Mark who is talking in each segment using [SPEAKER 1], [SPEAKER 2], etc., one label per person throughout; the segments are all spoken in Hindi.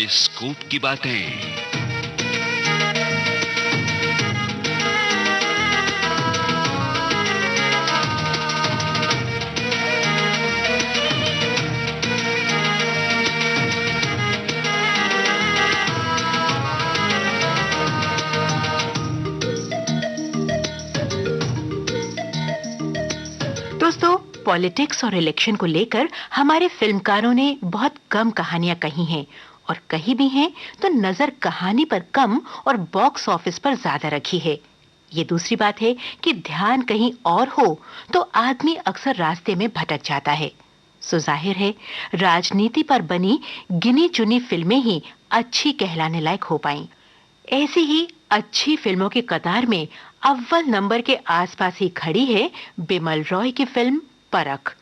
[SPEAKER 1] बाइस्कोप की बातें।
[SPEAKER 2] दोस्तों, पॉलिटिक्स और इलेक्शन को लेकर हमारे फिल्मकारों ने बहुत कम कहानियां कही हैं और कही भी हैं तो नजर कहानी पर कम और बॉक्स ऑफिस पर ज्यादा रखी है। ये दूसरी बात है कि ध्यान कहीं और हो तो आदमी अक्सर रास्ते में भटक जाता है। सो जाहिर है राजनीति पर बनी गिनी चुनी फिल्में ही अच्छी कहलाने लायक हो पाईं। ऐसी ही अच्छी फिल्मों की कतार में अव्वल नंबर के आसपास ही खड़ी है बिमल रॉय की फिल्म परख।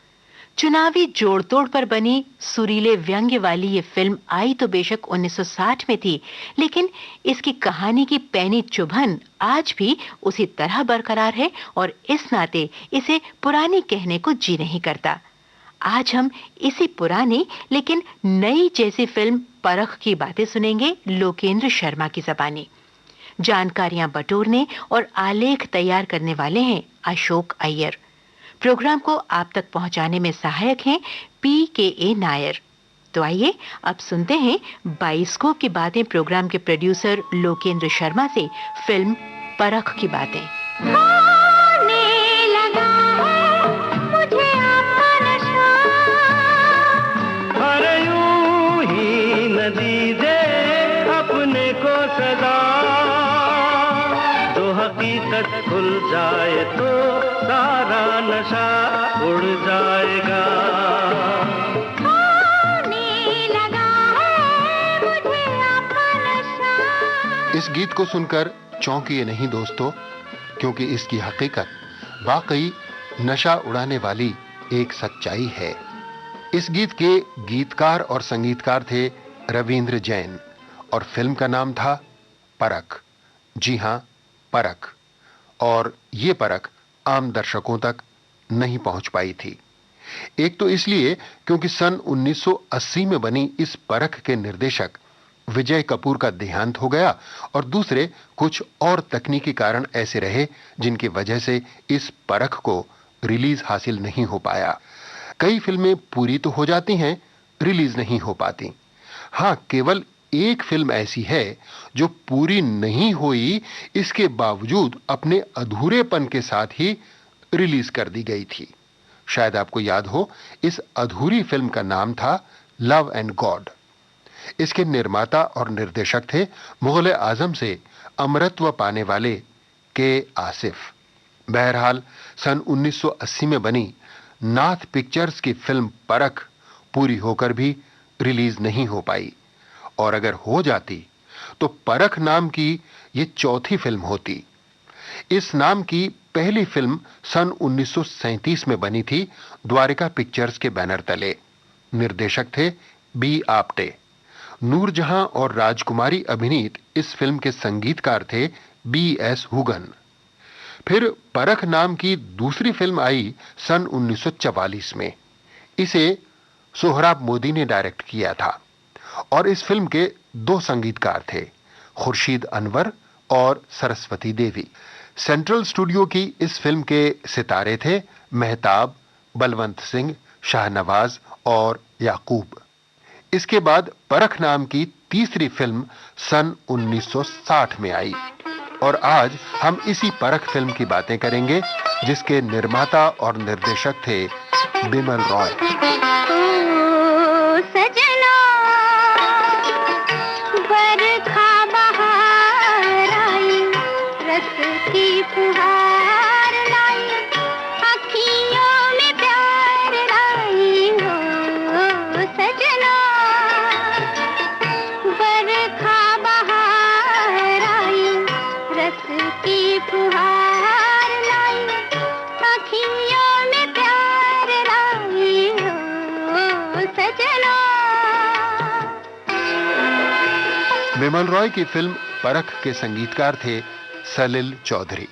[SPEAKER 2] चुनावी जोड़-तोड़ पर बनी सुरीले व्यंग्य वाली ये फिल्म आई तो बेशक 1960 में थी, लेकिन इसकी कहानी की पैनी चुभन आज भी उसी तरह बरकरार है और इस नाते इसे पुरानी कहने को जी नहीं करता। आज हम इसी पुरानी लेकिन नई जैसी फिल्म परख की बातें सुनेंगे लोकेंद्र शर्मा की ज़बानी। जानकारियां बटोरने और आलेख तैयार करने वाले हैं अशोक अय्यर। प्रोग्राम को आप तक पहुंचाने में सहायक हैं PKA नायर। तो आइए अब सुनते हैं बाइस्कोप की बातें प्रोग्राम के प्रोड्यूसर लोकेंद्र शर्मा से फिल्म परख की बातें।
[SPEAKER 3] खुल जाए तो सारा नशा उड़ जाएगा।
[SPEAKER 4] इस गीत को सुनकर चौंकिए नहीं दोस्तों, क्योंकि इसकी हकीकत वाकई नशा उड़ाने वाली एक सच्चाई है। इस गीत के गीतकार और संगीतकार थे रविंद्र जैन और फिल्म का नाम था परख। जी हां, परख। और ये परख आम दर्शकों तक नहीं पहुंच पाई थी। एक तो इसलिए क्योंकि सन 1980 में बनी इस परख के निर्देशक विजय कपूर का देहांत हो गया, और दूसरे कुछ और तकनीकी कारण ऐसे रहे जिनकी वजह से इस परख को रिलीज हासिल नहीं हो पाया। कई फिल्में पूरी तो हो जाती हैं, रिलीज नहीं हो पाती। हां, केवल एक फिल्म ऐसी है जो पूरी नहीं हुई, इसके बावजूद अपने अधूरेपन के साथ ही रिलीज कर दी गई थी। शायद आपको याद हो, इस अधूरी फिल्म का नाम था लव एंड गॉड। इसके निर्माता और निर्देशक थे मुगल आजम से अमरत्व पाने वाले के आसिफ। बहरहाल सन 1980 में बनी नाथ पिक्चर्स की फिल्म परख पूरी होकर भी रिलीज नहीं हो पाई, और अगर हो जाती तो परख नाम की ये चौथी फिल्म होती। इस नाम की पहली फिल्म सन 1937 में बनी थी द्वारिका पिक्चर्स के बैनर तले। निर्देशक थे बी आप्टे। नूरजहां और राजकुमारी अभिनीत इस फिल्म के संगीतकार थे BS हुगन। फिर परख नाम की दूसरी फिल्म आई सन 1944 में। इसे सोहराब मोदी ने डायरेक्ट किया था और इस फिल्म के दो संगीतकार थे, खुर्शीद अनवर और सरस्वती देवी। सेंट्रल स्टूडियो की इस फिल्म के सितारे थे मेहताब, बलवंत सिंह, शाहनवाज और याकूब। इसके बाद परख नाम की तीसरी फिल्म सन 1960 में आई, और आज हम इसी परख फिल्म की बातें करेंगे, जिसके निर्माता और निर्देशक थे बिमल रॉय। बिमल रॉय की फिल्म परख के संगीतकार थे सलिल चौधरी।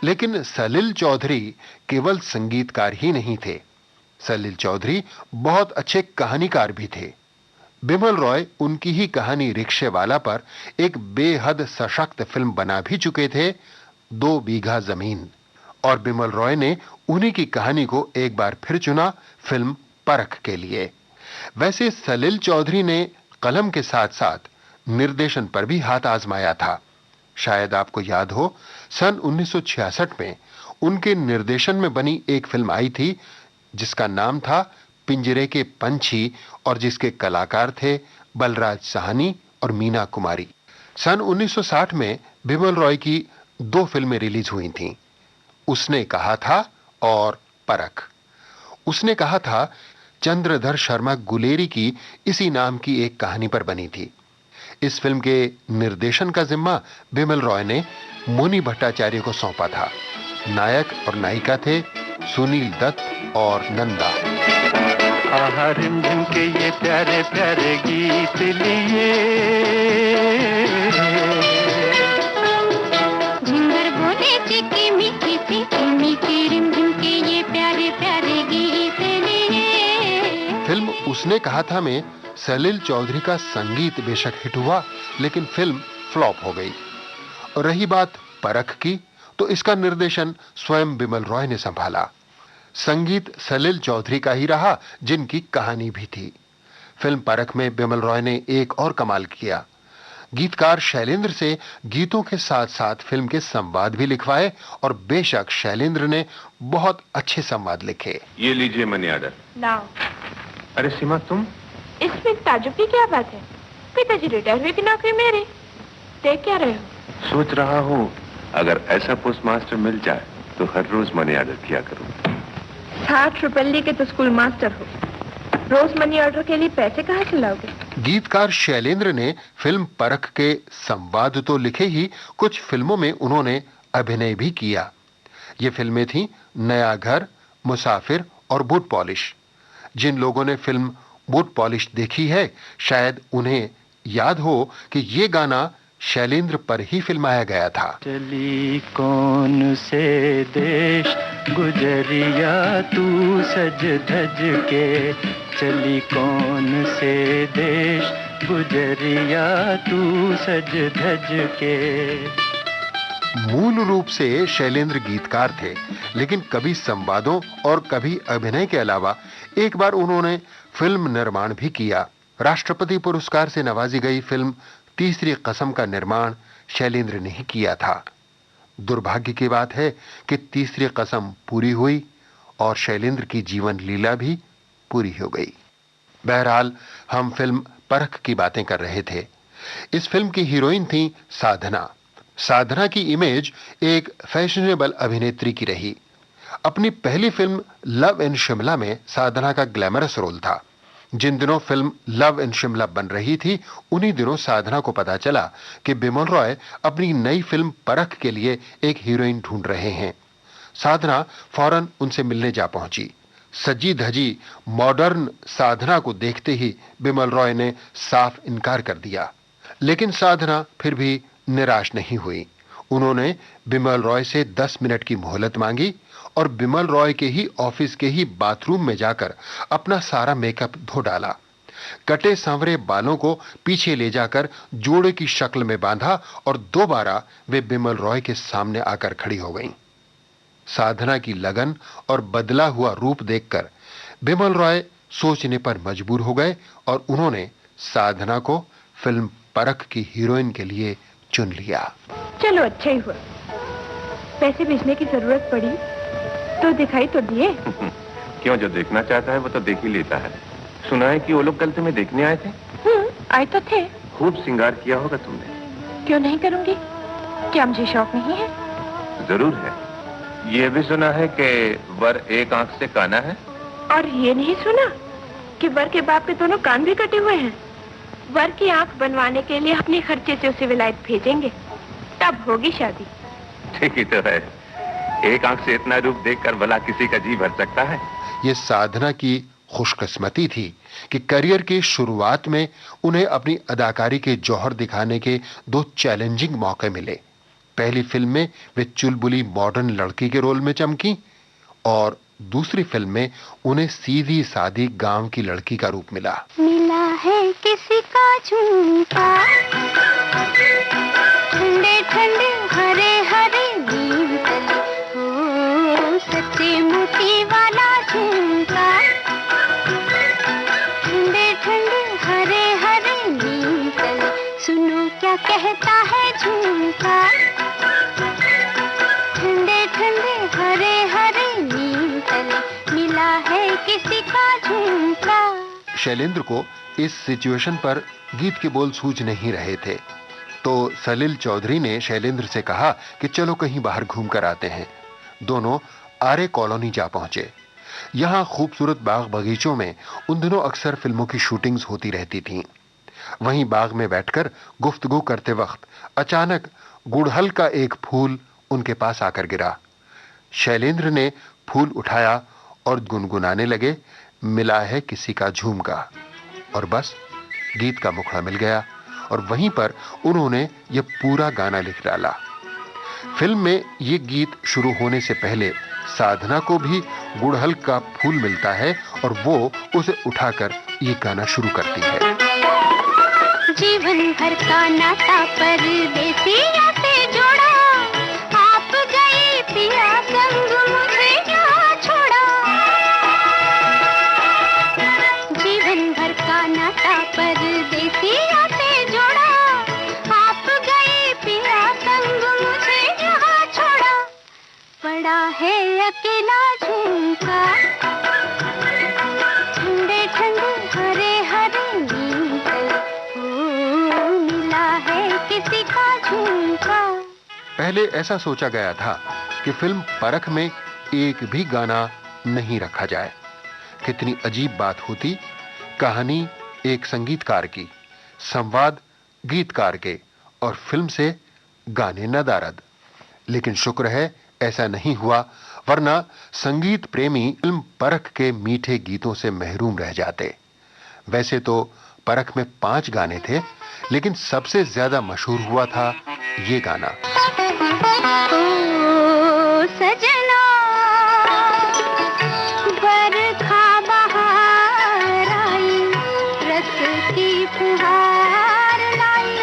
[SPEAKER 4] लेकिन सलिल चौधरी केवल संगीतकार ही नहीं थे, सलिल चौधरी बहुत अच्छे कहानीकार भी थे। बिमल रॉय उनकी ही कहानी रिक्शे वाला पर एक बेहद सशक्त फिल्म बना भी चुके थे, 2 बीघा जमीन, और बिमल रॉय ने उन्हीं की कहानी को एक बार फिर चुना फिल्म परख के लिए। वैसे सलील चौधरी ने कलम के साथ साथ निर्देशन पर भी हाथ आजमाया था। शायद आपको याद हो, सन 1966 में उनके निर्देशन में बनी एक फिल्म आई थी जिसका नाम था पिंजरे के पंछी, और जिसके कलाकार थे बलराज साहनी और मीना कुमारी। सन 1960 में बिमल रॉय की 2 फिल्में रिलीज हुई थीं, उसने कहा था और परख। उसने कहा था चंद्रधर शर्मा गुलेरी की इसी नाम की एक कहानी पर बनी थी। इस फिल्म के निर्देशन का जिम्मा बिमल रॉय ने मुनि भट्टाचार्य को सौंपा था। नायक और नायिका थे सुनील दत्त और नंदा।
[SPEAKER 3] रिमझिम के ये प्यारे प्यारे गीत लिए,
[SPEAKER 5] झिंगर बोले चिकी मीठी रिमझिम के ये प्यारे प्यारे गीत लिए।
[SPEAKER 4] फिल्म उसने कहा था में सलील चौधरी का संगीत बेशक हिट हुआ, लेकिन फिल्म फ्लॉप हो गई। और रही बात परख की, तो इसका निर्देशन स्वयं बिमल रॉय ने संभाला। संगीत सलील चौधरी का ही रहा, जिनकी कहानी भी थी। फिल्म परख में बिमल रॉय ने एक और कमाल किया। गीतकार शैलेंद्र से गीतों के साथ साथ फिल्म के संवाद भी लिखवाए, और बेशक शैलेंद्र ने बहुत अच्छे संवाद लिखे।
[SPEAKER 6] ये लीजिए मनी ऑर्डर।
[SPEAKER 7] लाओ।
[SPEAKER 6] अरे सीमा, तुम
[SPEAKER 7] इसमें ताजुब की क्या बात है? पिताजी रिटायर हुए की नौकरी मेरे, देख क्या रहे हो?
[SPEAKER 6] सोच रहा हूँ अगर ऐसा पोस्ट मास्टर मिल जाए तो हर रोज मनी ऑर्डर किया करूँ।
[SPEAKER 7] 60 रुपए लेके तो स्कूल मास्टर हो, रोज मनी ऑर्डर के लिए पैसे कहाँ से लाओगे?
[SPEAKER 4] गीतकार शैलेंद्र ने फिल्म परख के संवाद तो लिखे ही, कुछ फिल्मों में उन्होंने अभिनय भी किया। ये फिल्में थीं नया घर, मुसाफिर और बूट पॉलिश। जिन लोगों ने फिल्म बूट पॉलिश देखी है, शायद उन्हें याद हो कि ये गाना शैलेंद्र पर ही फिल्माया गया था।
[SPEAKER 3] चली कौन से देश गुजरिया तू सज धज के, चली कौन से देश गुजरिया तू सज धज के।
[SPEAKER 4] मूल रूप से शैलेंद्र गीतकार थे, लेकिन कभी संवादों और कभी अभिनय के अलावा एक बार उन्होंने फिल्म निर्माण भी किया। राष्ट्रपति पुरस्कार से नवाजी गई फिल्म तीसरी कसम का निर्माण शैलेंद्र ने ही किया था। दुर्भाग्य की बात है कि तीसरी कसम पूरी हुई और शैलेंद्र की जीवन लीला भी पूरी हो गई। बहरहाल, हम फिल्म परख की बातें कर रहे थे। इस फिल्म की हीरोइन थी साधना। साधना की इमेज एक फैशनेबल अभिनेत्री की रही। अपनी पहली फिल्म लव इन शिमला में साधना का ग्लैमरस रोल था। जिन दिनों फिल्म लव इन शिमला बन रही थी, उन्हीं दिनों साधना को पता चला कि बिमल रॉय अपनी नई फिल्म परख के लिए एक हीरोइन ढूंढ रहे हैं। साधना फौरन उनसे मिलने जा पहुंची। सजी धजी मॉडर्न साधना को देखते ही बिमल रॉय ने साफ इनकार कर दिया, लेकिन साधना फिर भी निराश नहीं हुई। उन्होंने बिमल रॉय से 10 मिनट की मोहलत मांगी और बिमल रॉय के ही ऑफिस के ही बाथरूम में जाकर अपना सारा मेकअप धो डाला। कटे सांवरे बालों को पीछे ले जाकर जोड़े की शक्ल में बांधा और दोबारा वे बिमल रॉय के सामने आकर खड़ी हो गईं। साधना की लगन और बदला हुआ रूप देखकर बिमल रॉय सोचने पर मजबूर हो गए और उन्होंने साधना को फिल्म परख की हीरोइन के लिए चुन लिया।
[SPEAKER 7] चलो अच्छा ही हुआ, पैसे भेजने की जरूरत पड़ी तो दिखाई तो दिए।
[SPEAKER 6] क्यों, जो देखना चाहता है वो तो देख ही लेता है। सुना है कि वो लोग कल तुम्हें देखने आए थे।
[SPEAKER 7] आए तो थे।
[SPEAKER 6] खूब श्रृंगार किया होगा तुमने।
[SPEAKER 7] क्यों नहीं करूंगी, क्या मुझे शौक नहीं है?
[SPEAKER 6] जरूर है। ये भी सुना है कि वर एक आंख से काना है।
[SPEAKER 7] और ये नहीं सुना कि वर के बाप के दोनों कान भी कटे हुए हैं। वर की आंख बनवाने के लिए अपने खर्चे से उसे विलायत भेजेंगे, तब होगी शादी।
[SPEAKER 6] ठीक ही तो है, एक आंख से इतना रूप देखकर भला किसी का जी भर सकता है।
[SPEAKER 4] ये साधना की खुशकिस्मती थी कि करियर की शुरुआत में उन्हें अपनी अदाकारी के जौहर दिखाने के 2 चैलेंजिंग मौके मिले। पहली फिल्म में वे चुलबुली मॉडर्न लड़की के रोल में चमकी और दूसरी फिल्म में उन्हें सीधी सादी गांव की लड़की का रूप मिला।
[SPEAKER 5] मिला है किसी का झुमका, ठंडे ठंडे हरे हरे नीम तले, हो सच्चे मोती वाला झुमका, ठंडे ठंडे हरे हरे नीम तले, सुनो क्या कहता है झुमका, ठंडे ठंडे हरे हरे नीम तले, मिला है किसी का झुमका।
[SPEAKER 4] शैलेंद्र को इस सिचुएशन पर गीत के बोल सूझ नहीं रहे थे, तो सलील चौधरी ने शैलेंद्र से कहा कि चलो कहीं बाहर घूम कर आते हैं। दोनों आरे कॉलोनी जा पहुंचे। यहाँ खूबसूरत बाग बगीचों में उन दिनों अक्सर फिल्मों की शूटिंग्स होती रहती थीं। वहीं बाग में बैठकर गुफ्तगू करते वक्त अचानक गुड़हल का एक फूल उनके पास आकर गिरा। शैलेंद्र ने फूल उठाया और गुनगुनाने लगे, मिला है किसी का झुमका, और बस गीत का मुखड़ा मिल गया और वहीं पर उन्होंने ये पूरा गाना लिख डाला। फिल्म में ये गीत शुरू होने से पहले साधना को भी गुड़हल का फूल मिलता है और वो उसे उठाकर ये गाना शुरू करती है।
[SPEAKER 5] जीवन भर का नाता परदेसियों से जोड़ा, आप गए पिया संग मुझे यहाँ छोड़ा, जीवन भर का नाता परदेसियों से जोड़ा, आप गए पिया संग मुझे यहाँ छोड़ा, पड़ा है अकेला झुमका, ठंडे ठंडे हरे हरे नीम तले, ओ मिला है किसी का झुमका।
[SPEAKER 4] पहले ऐसा सोचा गया था कि फिल्म परख में एक भी गाना नहीं रखा जाए। कितनी अजीब बात होती, कहानी एक संगीतकार की, संवाद गीतकार के और फिल्म से गाने नदारद। लेकिन शुक्र है ऐसा नहीं हुआ, वरना संगीत प्रेमी फिल्म परख के मीठे गीतों से महरूम रह जाते। वैसे तो परख में 5 गाने थे, लेकिन सबसे ज्यादा मशहूर हुआ था ये गाना।
[SPEAKER 5] ओ सजना बरखा बहार आई, रस की फुहार लाई,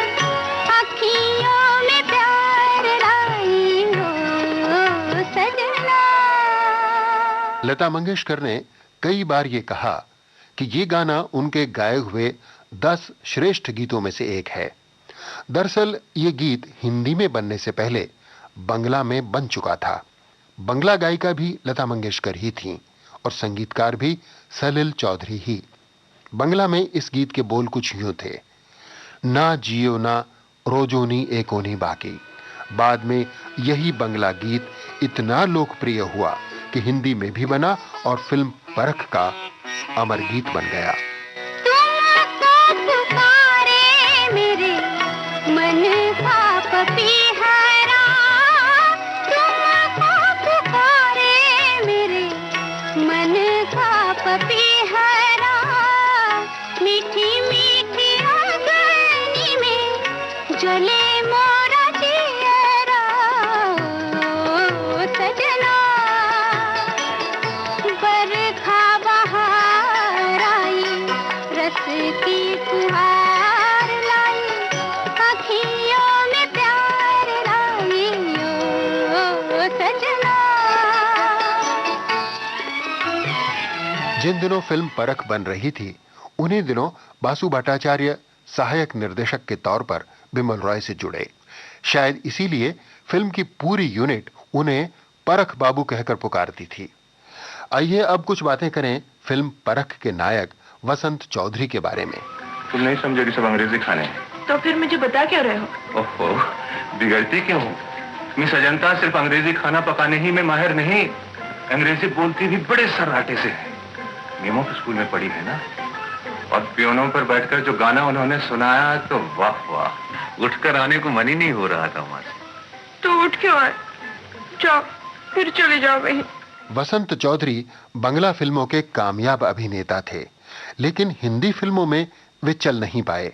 [SPEAKER 5] अखियों में प्यार लाई, ओ सजना।
[SPEAKER 4] लता मंगेशकर ने कई बार ये कहा कि ये गाना उनके गाए हुए 10 श्रेष्ठ गीतों में से एक है। दरअसल ये गीत हिंदी में बनने से पहले बंगला में बन चुका था। बंगला गायिका भी लता मंगेशकर ही थीं और संगीतकार भी सलील चौधरी ही। बंगला में इस गीत के बोल कुछ यूं थे, ना जियो ना रोजोनी एकोनी बाकी। बाद में यही बंगला गीत इतना लोकप्रिय हुआ कि हिंदी में भी बना और फिल्म परख का अमर गीत बन गया।
[SPEAKER 5] तुमको पुकारे मेरे मन का पपीहरा, तुमको पुकारे मेरे मन का पपीहरा, मीठी मीठी आंगनी में जले मोरा जियरा, ओ सजना बरखा बहार आई, रस की फुहार लाई, अखियों में प्यार लाई, ओ सजना।
[SPEAKER 4] जिन दिनों फिल्म परख बन रही थी, उन्हीं दिनों बासु भट्टाचार्य सहायक निर्देशक के तौर पर बिमल रॉय से जुड़े। शायद इसीलिए फिल्म की पूरी यूनिट उन्हें परख बाबू कहकर पुकारती थी। आइए अब कुछ बातें करें फिल्म परख के नायक वसंत चौधरी के बारे में।
[SPEAKER 6] तुम नहीं समझोगी, सब अंग्रेजी खाने हैं।
[SPEAKER 7] तो फिर मुझे बता क्यों रहे हो?
[SPEAKER 6] ओहो, बिगड़ती क्यों हो? मिस अजंता सिर्फ अंग्रेजी खाना पकाने ही में माहिर नहीं, अंग्रेजी बोलती भी बड़े सर्राटे से है। नीमो के स्कूल में पढ़ी है ना, और पियोनों पर बैठकर जो गाना उन्होंने सुनाया तो वाह वाह, उठकर आने को मन ही नहीं हो रहा था वहां से।
[SPEAKER 7] तो उठ क्यों आए? जाओ, फिर चले जाओ वहीं।
[SPEAKER 4] वसंत चौधरी बंगला फिल्मों के कामयाब अभिनेता थे, लेकिन हिंदी फिल्मों में वे चल नहीं पाए।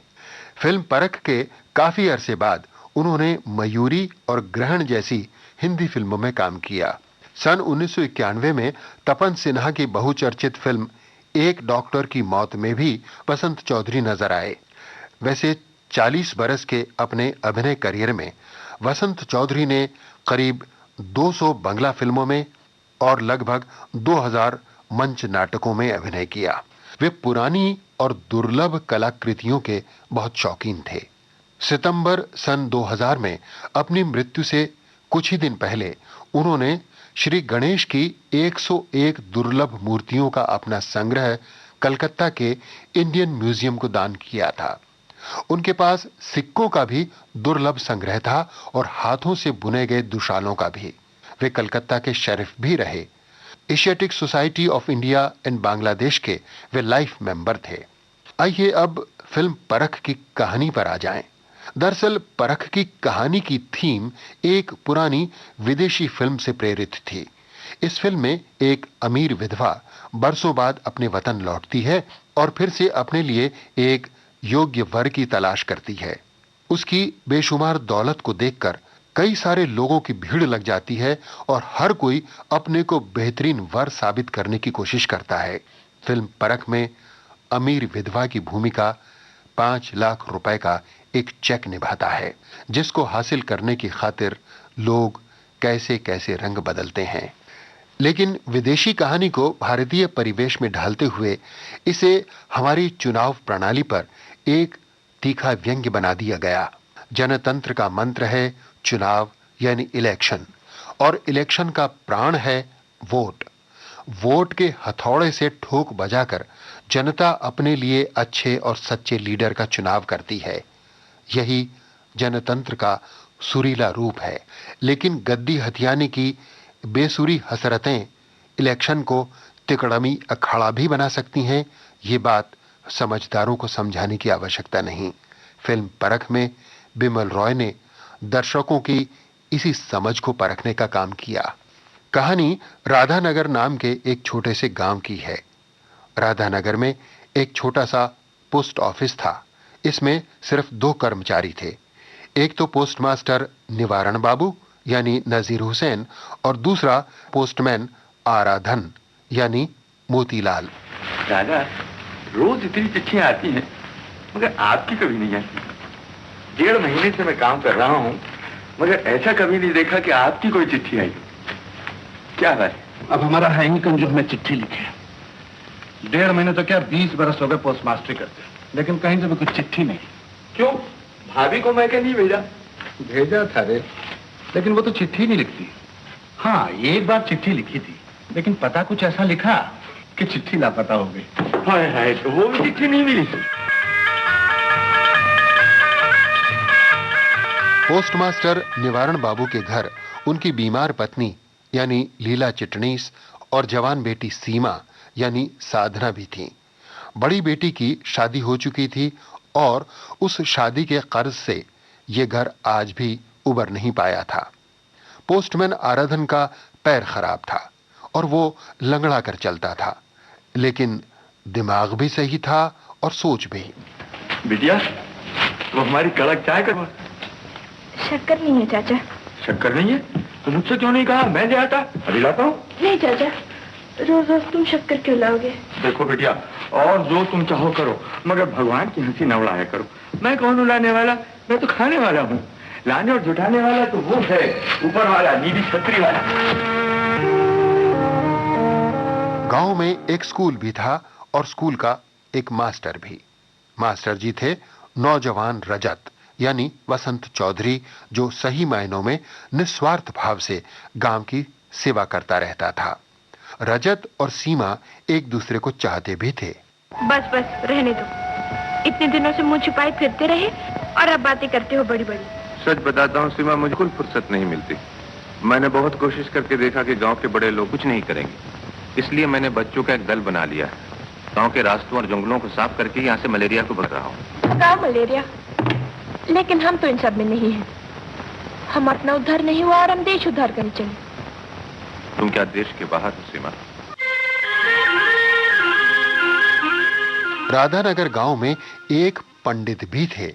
[SPEAKER 4] फिल्म परख के काफी अरसे बाद उन्होंने मयूरी और ग्रहण जैसी हिंदी फिल्मों में काम किया। सन 1991 में तपन सिन्हा की बहुचर्चित फिल्म एक डॉक्टर की मौत में भी वसंत चौधरी नजर आए। वैसे 40 बरस के अपने अभिनय करियर में वसंत चौधरी ने करीब 200 बंगला फिल्मों में और लगभग 2000 मंच नाटकों में अभिनय किया। वे पुरानी और दुर्लभ कलाकृतियों के बहुत शौकीन थे। सितंबर सन 2000 में अपनी मृत्यु से कुछ ही दिन पहले उन्होंने श्री गणेश की 101 दुर्लभ मूर्तियों का अपना संग्रह कलकत्ता के इंडियन म्यूजियम को दान किया था। उनके पास सिक्कों का भी दुर्लभ संग्रह था और हाथों से बुने गए दुशालों का भी। वे कलकत्ता के शेरिफ भी रहे। Asiatic society of India and Bangladesh के वे लाइफ मेंबर थे। आइए अब फिल्म परख की कहानी पर आ जाएं। दरअसल परख की कहानी की थीम एक पुरानी विदेशी फिल्म से प्रेरित थी। इस फिल्म में एक अमीर विधवा बरसों बाद अपने वतन लौटती है और फिर से अपने लिए एक योग्य वर की तलाश करती है। उसकी बेशुमार दौलत को देखकर कई सारे लोगों की भीड़ लग जाती है और हर कोई अपने को बेहतरीन वर साबित करने की कोशिश करता है। फिल्म परख में अमीर विधवा की भूमिका 5 लाख रुपए का एक चेक निभाता है, जिसको हासिल करने की खातिर लोग कैसे कैसे रंग बदलते हैं। लेकिन विदेशी कहानी को भारतीय परिवेश में ढालते हुए इसे हमारी चुनाव प्रणाली पर एक तीखा व्यंग्य बना दिया गया। जनतंत्र का मंत्र है चुनाव यानी इलेक्शन, और इलेक्शन का प्राण है वोट। वोट के हथौड़े से ठोक बजाकर जनता अपने लिए अच्छे और सच्चे लीडर का चुनाव करती है। यही जनतंत्र का सुरीला रूप है। लेकिन गद्दी हथियाने की बेसुरी हसरतें इलेक्शन को तिकड़मी अखाड़ा भी बना सकती हैं। ये बात समझदारों को समझाने की आवश्यकता नहीं। फिल्म परख में बिमल रॉय ने दर्शकों की इसी समझ को परखने का काम किया। कहानी राधानगर नाम के एक छोटे से गांव की है। राधानगर में एक छोटा सा पोस्ट ऑफिस था। इसमें सिर्फ 2 कर्मचारी थे। एक तो पोस्टमास्टर निवारण बाबू यानी नजीर हुसैन और दूसरा पोस्टमैन आराधन यानी मोतीलाल।
[SPEAKER 6] दादा, रोज इतनी चिट्ठियां आती हैं, मगर आपकी कभी नहीं आती। 1.5 महीने से मैं काम कर रहा हूं, मगर ऐसा कभी नहीं देखा कि आपकी कोई चिट्ठी आई। क्या बात?
[SPEAKER 8] अब हमारा है ही कंजूस में चिट्ठी लिखे। 1.5 महीने तो क्या 20 बरस हो गए पोस्ट मास्टरी करते, लेकिन कहीं से भी कुछ चिट्ठी नहीं।
[SPEAKER 6] क्यों? भाभी को मैं क्या नहीं भेजा?
[SPEAKER 8] भेजा था रे, लेकिन वो तो चिट्ठी नहीं लिखती। हाँ, एक बार चिट्ठी लिखी थी, लेकिन पता कुछ ऐसा लिखा कि चिट्ठी लापता हो गई।
[SPEAKER 6] हाय हाय, तो वो भी चिट्ठी नहीं मिली।
[SPEAKER 4] पोस्टमास्टर निवारण बाबू के घर उनकी बीमार पत्नी यानी लीला चिटनीस और जवान बेटी सीमा यानी साधना भी थी। बड़ी बेटी की शादी हो चुकी थी और उस शादी के कर्ज से ये घर आज भी उबर नहीं पाया था। पोस्टमैन आराधन का पैर खराब था और वो लंगड़ा कर चलता था, लेकिन दिमाग भी सही था और सोच भी।
[SPEAKER 6] बिटिया, तो हमारी कड़क चाय करवा।
[SPEAKER 7] शक्कर नहीं है चाचा।
[SPEAKER 6] शक्कर नहीं है तो मुझसे क्यों नहीं कहा? मैं ले आता, अभी लाता हूँ।
[SPEAKER 7] नहीं चाचा, रोज रोज तुम शक्कर क्यों लाओगे?
[SPEAKER 6] देखो बिटिया, और जो तुम चाहो करो, मगर भगवान की हंसी न उड़ाया करो। मैं कौन हूँ लाने वाला? मैं तो खाने वाला हूँ। लाने और जुटाने वाला तो वो है ऊपर वाला, नीली छतरी वाला।
[SPEAKER 4] गांव में एक स्कूल भी था और स्कूल का एक मास्टर भी। मास्टर जी थे नौजवान रजत यानी वसंत चौधरी, जो सही मायनों में निस्वार्थ भाव से गांव की सेवा करता रहता था। रजत और सीमा एक दूसरे को चाहते भी थे।
[SPEAKER 7] बस बस रहने दो। इतने दिनों से मुंह छुपाए फिरते रहे और अब बातें करते हो बड़ी बड़ी।
[SPEAKER 6] सच बताता हूँ सीमा, मुझे कोई फुर्सत नहीं मिलती। मैंने बहुत कोशिश करके देखा कि गांव के बड़े लोग कुछ नहीं करेंगे, इसलिए मैंने बच्चों का एक दल बना लिया। गांव के रास्तों और जंगलों को साफ करके यहाँ से मलेरिया को भगा रहा हूँ।
[SPEAKER 7] गाँव मलेरिया? लेकिन हम तो इन सब में नहीं हैं। हम अपना उद्धार नहीं हुआ और हम देश उद्धार करने चले।
[SPEAKER 6] तुम क्या देश के बाहर हो सीमा?
[SPEAKER 4] राधानगर गांव में एक पंडित भी थे,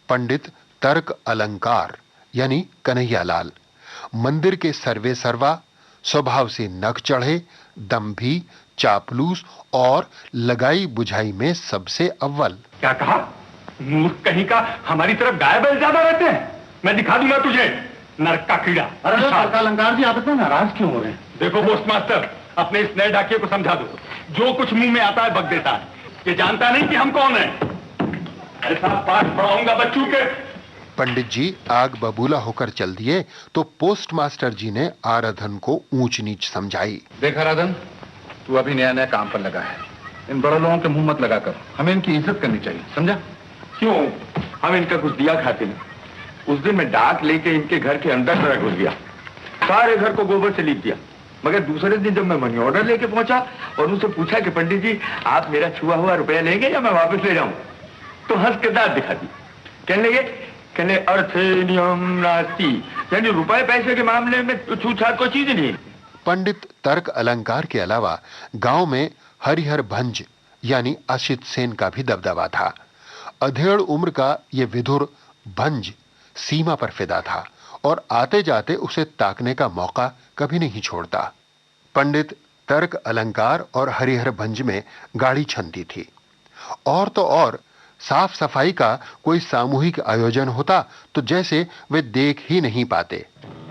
[SPEAKER 4] पंडित तर्क अलंकार यानी कन्हैयालाल। मंदिर के सर्वे सर्वा, स्वभाव से नख चढ़े, दम्भी, चापलूस और लगाई बुझाई में सबसे अव्वल।
[SPEAKER 6] क्या कहा? मूर्ख कहीं का, हमारी तरफ गाय बैल ज्यादा रहते हैं। मैं दिखा दूंगा तुझे, नरक का कीड़ा।
[SPEAKER 8] अरे अलंकार जी, आप इतना नाराज क्यों हो रहे हैं?
[SPEAKER 6] देखो पोस्ट मास्टर, अपने इस नए डाकिये को समझा दो, जो कुछ मुंह में आता है बक देता है। ये जानता नहीं कि हम कौन हैं। ऐसा पाठ पढ़ाऊंगा बच्चों के।
[SPEAKER 4] पंडित जी आग बबूला होकर चल दिए तो पोस्ट मास्टर जी ने आराधन को ऊंच नीच समझाई।
[SPEAKER 8] देख आराधन, तू अभी नया नया काम पर लगा है, इन बड़े लोगों के मुंह मत लगा कर, हमें इनकी इज्जत करनी चाहिए, समझा?
[SPEAKER 6] क्यों? हम इनका कुछ दिया खाते नहीं। उस दिन मैं डाक लेके इनके घर के अंदर तरह घुस गया, सारे घर को गोबर से लीप दिया। मगर दूसरे दिन जब मैं मनी ऑर्डर लेके पहुंचा और उनसे पूछा कि पंडित जी आप मेरा छुआ हुआ रुपया लेंगे या मैं वापस ले जाऊं, तो हंस के दांत दिखा दी। कहने अर्थ नियम नास्ती, यानी रुपए पैसे के मामले में छूछात कोई चीज नहीं।
[SPEAKER 4] पंडित तर्क अलंकार के अलावा गांव में हरिहर भंज यानी अशित सेन का भी दबदबा था। अधेड़ उम्र का ये विधुर भंज सीमा पर फिदा था और आते जाते उसे ताकने का मौका कभी नहीं छोड़ता। पंडित तर्क अलंकार और हरिहर भंज में गाड़ी छनती थी। और तो और साफ सफाई का कोई सामूहिक आयोजन होता तो जैसे वे देख ही नहीं पाते।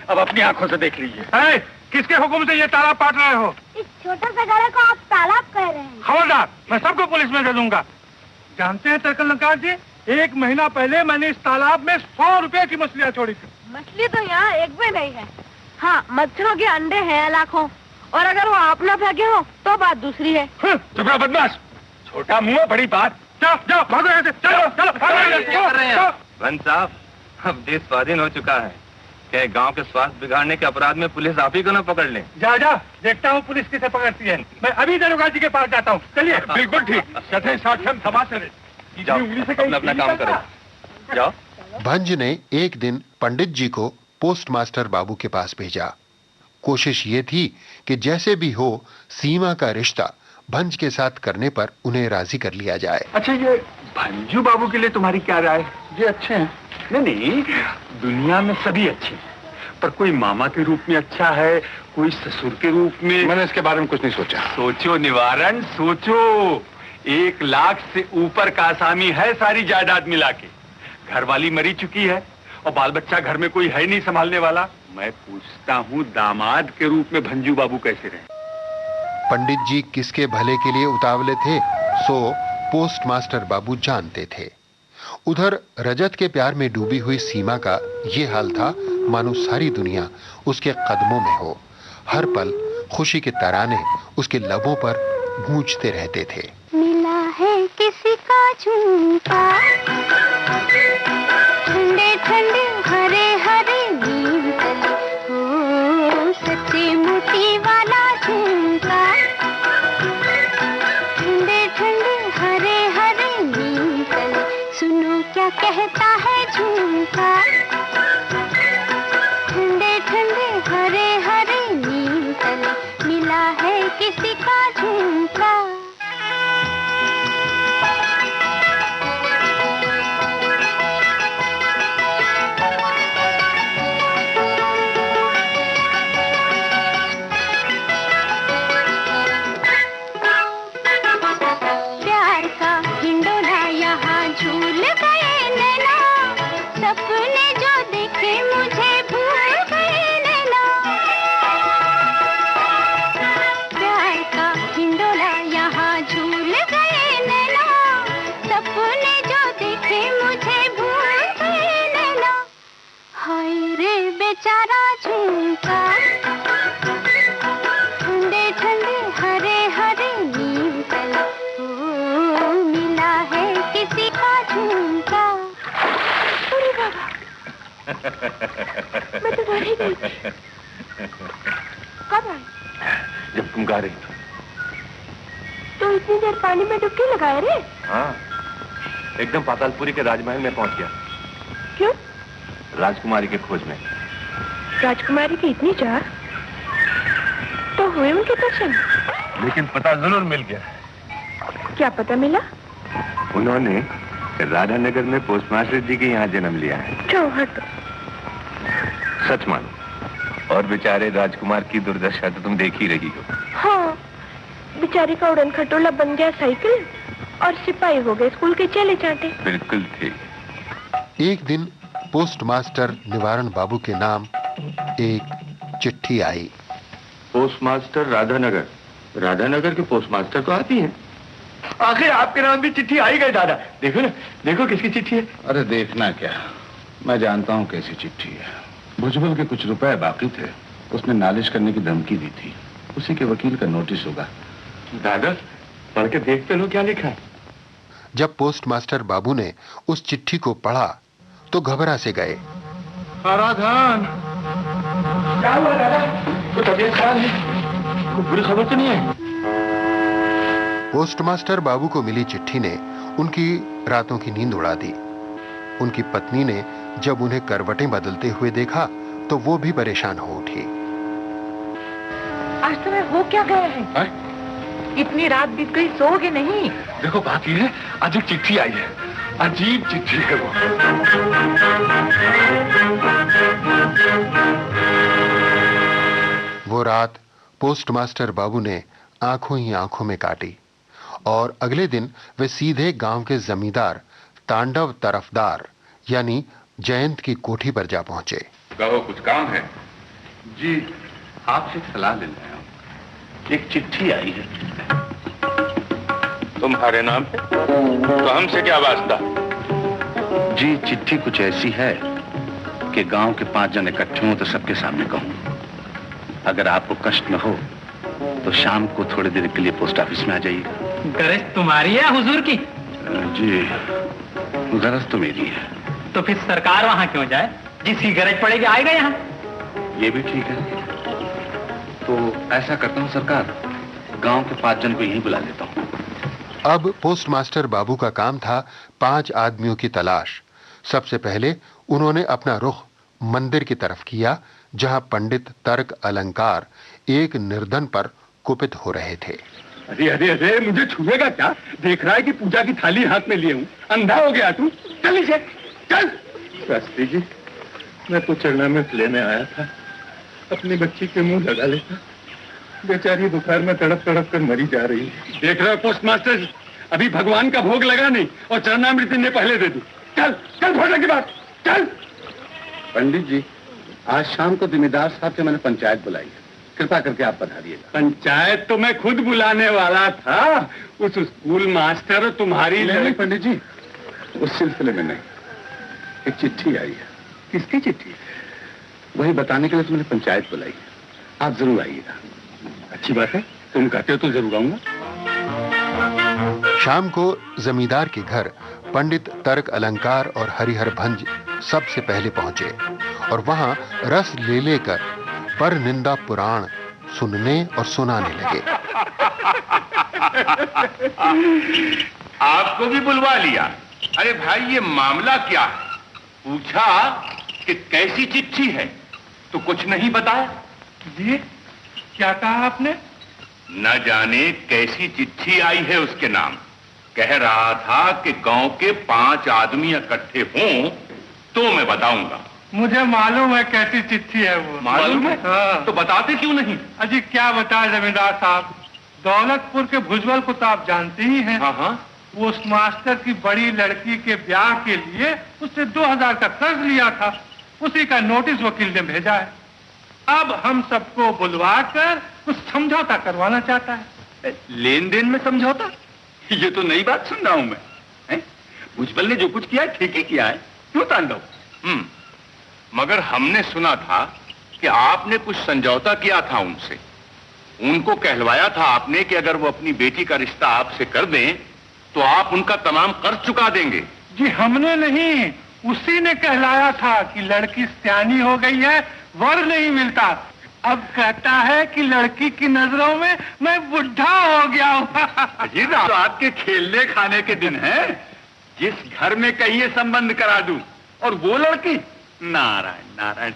[SPEAKER 6] अब अपनी आंखों से देख लीजिए। किसके हुक्म से ये तालाब पाट रहे हो?
[SPEAKER 5] इस छोटे से गड्ढे को आप तालाब कह रहे हैं?
[SPEAKER 6] खबरदार, मैं सबको पुलिस में दे दूंगा। जानते हैं तर्क अलंकार जी, 1 महीना पहले मैंने इस तालाब में 100 रुपए की मछलियां छोड़ी थी।
[SPEAKER 7] मछली तो यहाँ एक भी नहीं है। हाँ, मच्छरों के अंडे हैं लाखों, और अगर वो आप ना फेंके हो तो बात दूसरी है।
[SPEAKER 6] चुप रहो बदमाश, छोटा मुंह बड़ी बात। जाओ भागो यहाँ से, चलो
[SPEAKER 9] भंज साहब, अब देश स्वाधीन हो चुका है, क्या गांव के स्वास्थ्य बिगाड़ने के अपराध में पुलिस आप ही को न पकड़ ले?
[SPEAKER 6] जा देखता हूँ पुलिस किसे पकड़ती है। मैं अभी दरोगा जी के पास जाता हूँ। चलिए। बिल्कुल ठीक, सथे साक्षम समाचार।
[SPEAKER 9] जाओ, अपना काम करो, जाओ।
[SPEAKER 4] भंज ने एक दिन पंडित जी को पोस्ट मास्टर बाबू के पास भेजा। कोशिश ये थी कि जैसे भी हो सीमा का रिश्ता भंज के साथ करने पर उन्हें राजी कर लिया जाए।
[SPEAKER 6] अच्छा, ये भंजू बाबू के लिए तुम्हारी क्या राय?
[SPEAKER 8] ये अच्छे हैं।
[SPEAKER 6] नहीं, दुनिया में सभी अच्छे हैं, पर कोई मामा के रूप में अच्छा है, कोई ससुर के रूप में।
[SPEAKER 8] मैंने इसके बारे में कुछ नहीं सोचा।
[SPEAKER 6] सोचो निवारण, सोचो। 1 लाख से ऊपर का आसामी है सारी जायदाद मिला के। घरवाली मरी चुकी है और बाल बच्चा घर में कोई है नहीं संभालने वाला। मैं पूछता हूँ दामाद के रूप में भंजू बाबू कैसे रहे?
[SPEAKER 4] पंडित जी किसके भले के लिए उतावले थे सो पोस्ट मास्टर बाबू जानते थे। उधर रजत के प्यार में डूबी हुई सीमा का ये हाल था मानो सारी दुनिया उसके कदमों में हो। हर पल खुशी के तराने उसके लबों पर गूंजते रहते थे।
[SPEAKER 5] मिला है किसी का झुमका, ठंडे ठंडे हरे हरे नीम तले, हो सच्चे मोती वाला झुमका, ठंडे ठंडे हरे हरे नीम तले, सुनो क्या कहता है झुमका, ठंडे ठंडे हरे हरे नीम तले, मिला है किसी का झुमका। बेचारा झुमका, ठंडे ठंडे हरे हरे नीम तले, ओ मिला है किसी का झुमका। अरे बाबा, मैं तो डर ही गई। कब आई?
[SPEAKER 6] जब तुम गा रही थी।
[SPEAKER 7] तो इतनी देर पानी में डुबकी लगाए रे?
[SPEAKER 6] हाँ, एकदम पातालपुरी के राजमहल में पहुंच गया।
[SPEAKER 7] क्यों?
[SPEAKER 6] राजकुमारी के खोज में।
[SPEAKER 7] राजकुमारी की इतनी चाह तो हुए उनके दर्शन,
[SPEAKER 6] लेकिन पता जरूर मिल गया।
[SPEAKER 7] क्या पता मिला?
[SPEAKER 6] उन्होंने राधा नगर में पोस्ट मास्टर जी के यहाँ जन्म लिया है।
[SPEAKER 7] चौहट
[SPEAKER 6] सच मानो। और बेचारे राजकुमार की दुर्दशा तो तुम देख ही रही हो।
[SPEAKER 7] हाँ, बेचारे का उड़न खटोला बन गया साइकिल और सिपाही हो गए स्कूल के चेले चाटे।
[SPEAKER 6] बिल्कुल ठीक।
[SPEAKER 4] एक दिन पोस्टमास्टर निवारण बाबू के नाम एक चिट्ठी आई।
[SPEAKER 6] पोस्टमास्टर राधानगर। राधानगर के पोस्टमास्टर तो आती हैं। आखिर आपके नाम भी चिट्ठी आई गई दादा। देखो ना, देखो किसकी चिट्ठी है।
[SPEAKER 8] अरे देखना क्या, मैं जानता हूँ कैसी चिट्ठी है। भुजबल के कुछ रुपए बाकी थे, उसने नालिश करने की धमकी दी थी। उसी के वकील का नोटिस होगा।
[SPEAKER 6] दादा पढ़ के देखते लो क्या लिखा है।
[SPEAKER 4] जब पोस्टमास्टर बाबू ने उस चिट्ठी को पढ़ा तो घबरा से गए।
[SPEAKER 6] आराधन, क्या हुआ दादा? तो तबीयत खराब है? कोई बुरी खबर तो नहीं है?
[SPEAKER 4] पोस्टमास्टर बाबू को मिली चिट्ठी ने उनकी रातों की नींद उड़ा दी। उनकी पत्नी ने जब उन्हें करवटें बदलते हुए देखा तो वो भी परेशान हो उठी।
[SPEAKER 2] आज तुम्हें हो क्या गया है? इतनी रात बीत गई, सोओगे नहीं?
[SPEAKER 6] देखो बात ये है, आज एक चिट्ठी आई है। अजीब चिट्ठी है वो।
[SPEAKER 4] वो रात पोस्टमास्टर बाबू ने आंखों ही आंखों में काटी और अगले दिन वे सीधे गांव के जमींदार तांडव तरफदार यानी जयंत की कोठी पर जा पहुंचे।
[SPEAKER 6] कहो, कुछ काम है?
[SPEAKER 8] जी, आपसे सलाह लेने आया हूं। एक चिट्ठी आई है।
[SPEAKER 6] तुम्हारे नाम पे? तो हमसे क्या वास्ता?
[SPEAKER 8] जी, चिट्ठी कुछ ऐसी है कि गांव के 5 जन इकट्ठे हों तो सबके सामने कहूं। अगर आपको कष्ट न हो तो शाम को थोड़ी देर के लिए पोस्ट ऑफिस में आ जाइएगा।
[SPEAKER 10] गरज तुम्हारी है हुजूर की?
[SPEAKER 8] जी, गरज तो मेरी है।
[SPEAKER 10] तो फिर सरकार वहां क्यों जाए? जिसकी गरज पड़ेगी आएगा यहाँ।
[SPEAKER 8] ये भी ठीक है। तो ऐसा करता हूँ सरकार, गांव के 5 जन को यहीं बुला लेता हूँ।
[SPEAKER 4] अब पोस्टमास्टर बाबू का काम था 5 आदमियों की तलाश। सबसे पहले उन्होंने अपना रुख मंदिर की तरफ किया जहां पंडित तर्क अलंकार एक निर्धन पर कुपित हो रहे थे।
[SPEAKER 6] अरे अरे अरे, मुझे छुएगा क्या? देख रहा है कि पूजा की थाली हाथ में लिए हूँ। अंधा हो गया तू? चल नीचे चल। शास्त्री जी, मैं तो चरणामृत लेने आया था, अपनी बच्ची के मुंह लगा लेता। बेचारी दोपहर में तड़प तड़प कर मरी जा रही है। देख रहे हो पोस्टमास्टर, अभी भगवान का भोग लगा नहीं और चरणामृत ने पहले दे दी। चल चल, फोटो की बात, चल।
[SPEAKER 8] पंडित जी, आज शाम को जमींदार साहब से मैंने पंचायत बुलाई है, कृपा करके आप पधारिएगा।
[SPEAKER 6] पंचायत तो मैं खुद बुलाने वाला था। उस स्कूल मास्टर तुम्हारी
[SPEAKER 8] नहीं पंडित जी, उस सिलसिले में नहीं। एक चिट्ठी आई है।
[SPEAKER 6] किसकी चिट्ठी?
[SPEAKER 8] वही बताने के लिए तो मैंने पंचायत बुलाई है। आप जरूर आइएगा।
[SPEAKER 6] अच्छी बात है, तुम कहते हो तो जरूर आऊंगा।
[SPEAKER 4] शाम को जमींदार के घर पंडित तर्क अलंकार और हरिहर भंज सबसे पहले पहुंचे और वहां रस ले लेकर पर निंदा पुराण सुनने और सुनाने लगे।
[SPEAKER 6] आपको भी बुलवा लिया? अरे भाई, ये मामला क्या है? पूछा कि कैसी चिट्ठी है तो कुछ नहीं बताया। जी, क्या कहा आपने? न जाने कैसी चिट्ठी आई है उसके नाम। कह रहा था कि गांव के 5 आदमी इकट्ठे हों तो मैं बताऊंगा।
[SPEAKER 11] मुझे मालूम है कैसी चिट्ठी है वो।
[SPEAKER 6] मालूम है?
[SPEAKER 11] हाँ।
[SPEAKER 6] तो बताते क्यों नहीं?
[SPEAKER 11] अजी क्या बताए जमींदार साहब, दौलतपुर के भुजबल को तो आप जानते ही हैं।
[SPEAKER 6] हाँ हाँ।
[SPEAKER 11] वो उस मास्टर की बड़ी लड़की के ब्याह के लिए उससे 2000 का कर्ज लिया था। उसी का नोटिस वकील ने भेजा है। अब हम सबको बुलवा कर कुछ समझौता करवाना चाहता है।
[SPEAKER 6] लेन देन में समझौता? ये तो नई बात सुन रहा हूं मैं। भुजबल ने जो कुछ किया है ठीक ही किया है, क्यों तांडव? मगर हमने सुना था कि आपने कुछ समझौता किया था उनसे। उनको कहलवाया था आपने कि अगर वो अपनी बेटी का रिश्ता आपसे कर दें तो आप उनका तमाम कर्ज चुका देंगे।
[SPEAKER 11] जी हमने नहीं, उसी ने कहलाया था कि लड़की सियानी हो गई है, वर नहीं मिलता। अब कहता है कि लड़की की नजरों में मैं बुढ़ा हो गया हूँ।
[SPEAKER 6] जी तो आपके खेलने खाने के दिन है। जिस घर में कहिए संबंध करा दूं, और वो लड़की? नारायण नारायण,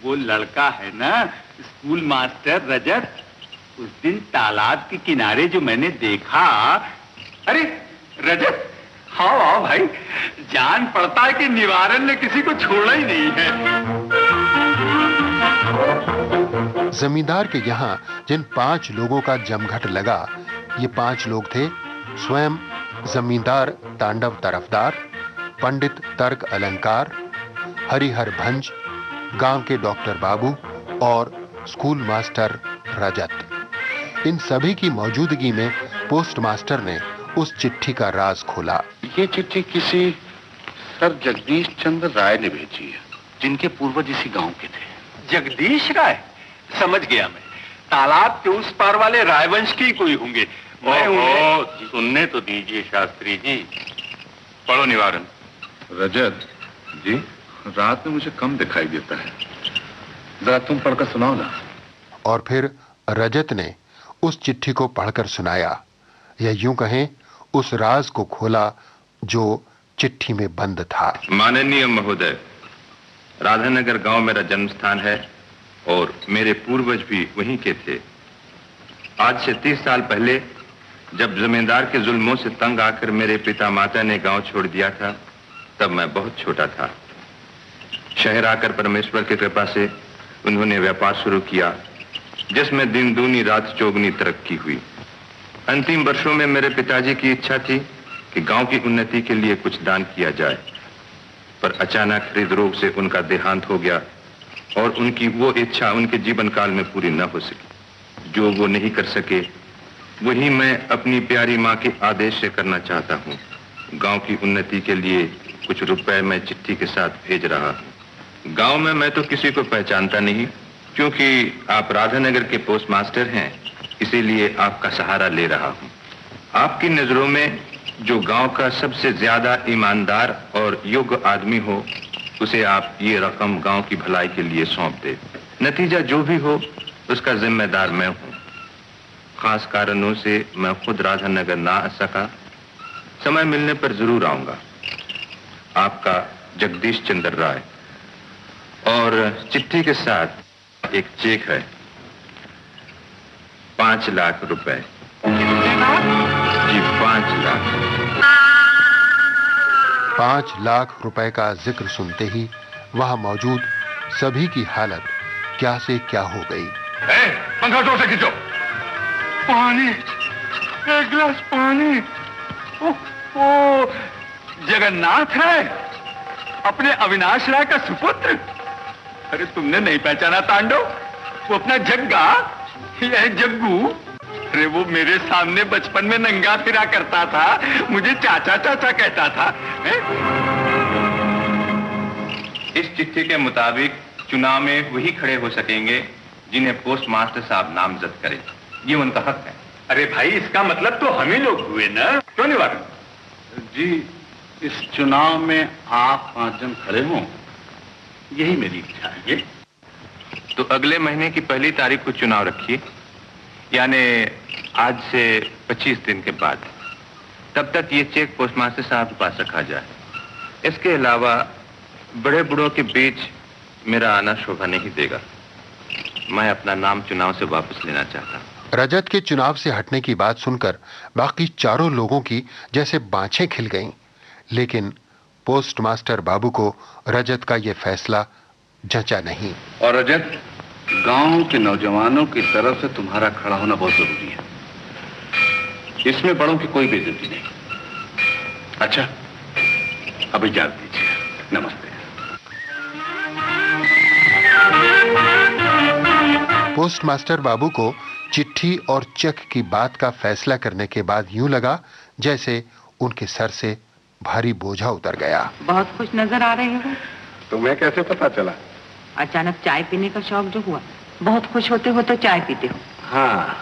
[SPEAKER 6] वो लड़का है ना स्कूल मास्टर रजत, उस दिन तालाब के किनारे जो मैंने देखा। अरे रजत, हाँ आओ भाई, जान पड़ता है कि निवारण ने किसी को छोड़ा ही नहीं है।
[SPEAKER 4] जमींदार के यहाँ जिन 5 लोगों का जमघट लगा, ये 5 लोग थे स्वयं जमींदार तांडव तरफदार, पंडित तर्क अलंकार, हरिहर भंज, गांव के डॉक्टर बाबू और स्कूल मास्टर रजत। इन सभी की मौजूदगी में पोस्ट मास्टर ने उस चिट्ठी का राज खोला।
[SPEAKER 8] ये चिट्ठी किसी सर जगदीश चंद्र राय ने भेजी है, जिनके पूर्वज इसी गांव के थे।
[SPEAKER 12] जगदीश राय? समझ गया मैं, तालाब के उस पार वाले रायवंश की कोई होंगे।
[SPEAKER 6] सुनने तो दीजिए शास्त्री जी। पढ़ो निवारण।
[SPEAKER 8] रजत जी, रात में मुझे कम दिखाई देता है, जरा तुम पढ़कर सुनाओ ना।
[SPEAKER 4] और फिर रजत ने उस चिट्ठी को पढ़कर सुनाया, या यूं कहें उस राज को खोला जो चिट्ठी में बंद था।
[SPEAKER 6] माननीय महोदय, राधानगर गांव मेरा जन्म स्थान है और मेरे पूर्वज भी वहीं के थे। आज से 30 साल पहले जब जमींदार के जुल्मों से तंग आकर मेरे पिता माता ने गांव छोड़ दिया था, तब मैं बहुत छोटा था। शहर आकर परमेश्वर की कृपा से उन्होंने व्यापार शुरू किया, जिसमें दिन दूनी रात चौगुनी तरक्की हुई। अंतिम वर्षों में मेरे पिताजी की इच्छा थी कि गांव की उन्नति के लिए कुछ दान किया जाए, पर अचानक हृदरोग से उनका देहांत हो गया और उनकी वो इच्छा उनके जीवन काल में पूरी न हो सकी। जो वो नहीं कर सके, वही मैं अपनी प्यारी माँ के आदेश से करना चाहता हूँ। गांव की उन्नति के लिए कुछ रुपए मैं चिट्ठी के साथ भेज रहा हूँ। गांव में मैं तो किसी को पहचानता नहीं, क्योंकि आप राधानगर के पोस्ट मास्टर हैं, इसीलिए आपका सहारा ले रहा हूँ। आपकी नजरों में जो गांव का सबसे ज्यादा ईमानदार और योग्य आदमी हो, उसे आप ये रकम गांव की भलाई के लिए सौंप दे। नतीजा जो भी हो, उसका जिम्मेदार मैं हूँ। खास कारणों से मैं खुद राधानगर ना आ सका, समय मिलने पर जरूर आऊंगा। आपका जगदीश चंद्र राय। और चिट्ठी के साथ एक चेक है, 5 लाख रुपए। जी 5 लाख।
[SPEAKER 4] 5 लाख रुपए का जिक्र सुनते ही वहां मौजूद सभी की हालत क्या से क्या हो गई।
[SPEAKER 6] पंखा जोर से खींचो।
[SPEAKER 11] पानी, एक गिलास पानी। ओ, जगन्नाथ राय, अपने अविनाश राय का सुपुत्र। अरे तुमने नहीं पहचाना तांडव? वो अपना जग्गा, यह जग्गू। अरे वो मेरे सामने बचपन में नंगा फिरा करता था, मुझे चाचा चाचा कहता था।
[SPEAKER 6] इस चिट्ठी के मुताबिक चुनाव में वही खड़े हो सकेंगे जिन्हें पोस्ट मास्टर साहब नामजद करें। ये उनका हक है।
[SPEAKER 12] अरे भाई, इसका मतलब तो हम ही लोग हुए ना? क्यों निवारण
[SPEAKER 8] जी, इस चुनाव में आप 5 जन खड़े हों, यही मेरी इच्छा है। ये
[SPEAKER 6] तो अगले महीने की 1 तारीख को चुनाव रखिए, यानी आज से 25 दिन के बाद। तब तक ये चेक पोस्ट मास्टर साहब के पास रखा जाए। इसके अलावा बड़े बूढ़ों के बीच मेरा आना शोभा नहीं देगा। मैं अपना नाम चुनाव से वापस लेना चाहता हूँ।
[SPEAKER 4] रजत के चुनाव से हटने की बात सुनकर बाकी चारों लोगों की जैसे बाँछें खिल गईं, लेकिन पोस्ट मास्टर बाबू को रजत का यह फैसला जचा नहीं।
[SPEAKER 8] और रजत, गांव के नौजवानों की तरफ से तुम्हारा खड़ा होना बहुत जरूरी है। इसमें बड़ों की कोई बेइज्जती नहीं। अच्छा, अब इजाजत दीजिए। नमस्ते।
[SPEAKER 4] पोस्ट मास्टर बाबू को चिट्ठी और चेक की बात का फैसला करने के बाद यूं लगा जैसे उनके सर से भारी बोझा उतर गया।
[SPEAKER 13] बहुत खुश नजर आ रहे हो।
[SPEAKER 8] तुम्हें कैसे पता चला?
[SPEAKER 13] अचानक चाय पीने का शौक जो हुआ। बहुत खुश होते हो तो चाय पीते हो।
[SPEAKER 8] हाँ,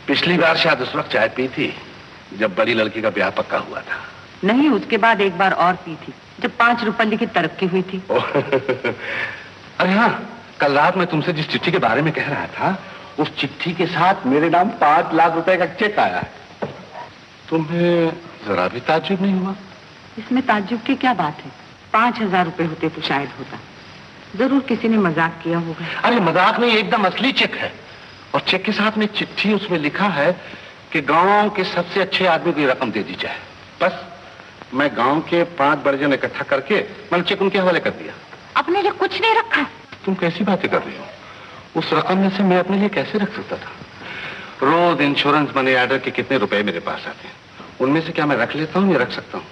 [SPEAKER 8] पिछली बार शायद उस वक्त चाय पी थी जब बड़ी लड़की का ब्याह पक्का हुआ था।
[SPEAKER 13] नहीं, उसके बाद एक बार और पी थी जब 5 रुपए की तरक्की हुई थी।
[SPEAKER 8] अरे हाँ, कल रात मैं तुमसे जिस चिट्ठी के बारे में कह रहा था, उस चिट्ठी के साथ मेरे नाम 5 लाख रुपए का चेक आया है। तुम्हें जरा भी ताज्जुब नहीं हुआ?
[SPEAKER 13] इसमें ताज्जुब की क्या बात है? 5000 रुपए होते तो शायद होता। जरूर किसी ने मजाक किया होगा।
[SPEAKER 8] अरे मजाक नहीं, एकदम असली चेक है। और चेक के साथ में चिट्ठी, उसमें लिखा है कि गांव के सबसे अच्छे आदमी को रकम दे दी जाए। बस मैं गांव के 5 बड़े जन इकट्ठा करके मैंने चेक उनके हवाले कर दिया।
[SPEAKER 13] अपने लिए कुछ नहीं रखा?
[SPEAKER 8] तुम कैसी बातें कर रही हो? उस रकम में से मैं अपने लिए कैसे रख सकता था? रोज इंश्योरेंस मनी ऑर्डर के कितने रुपए मेरे पास आते हैं, उनमें से क्या मैं रख लेता हूँ या रख सकता हूँ?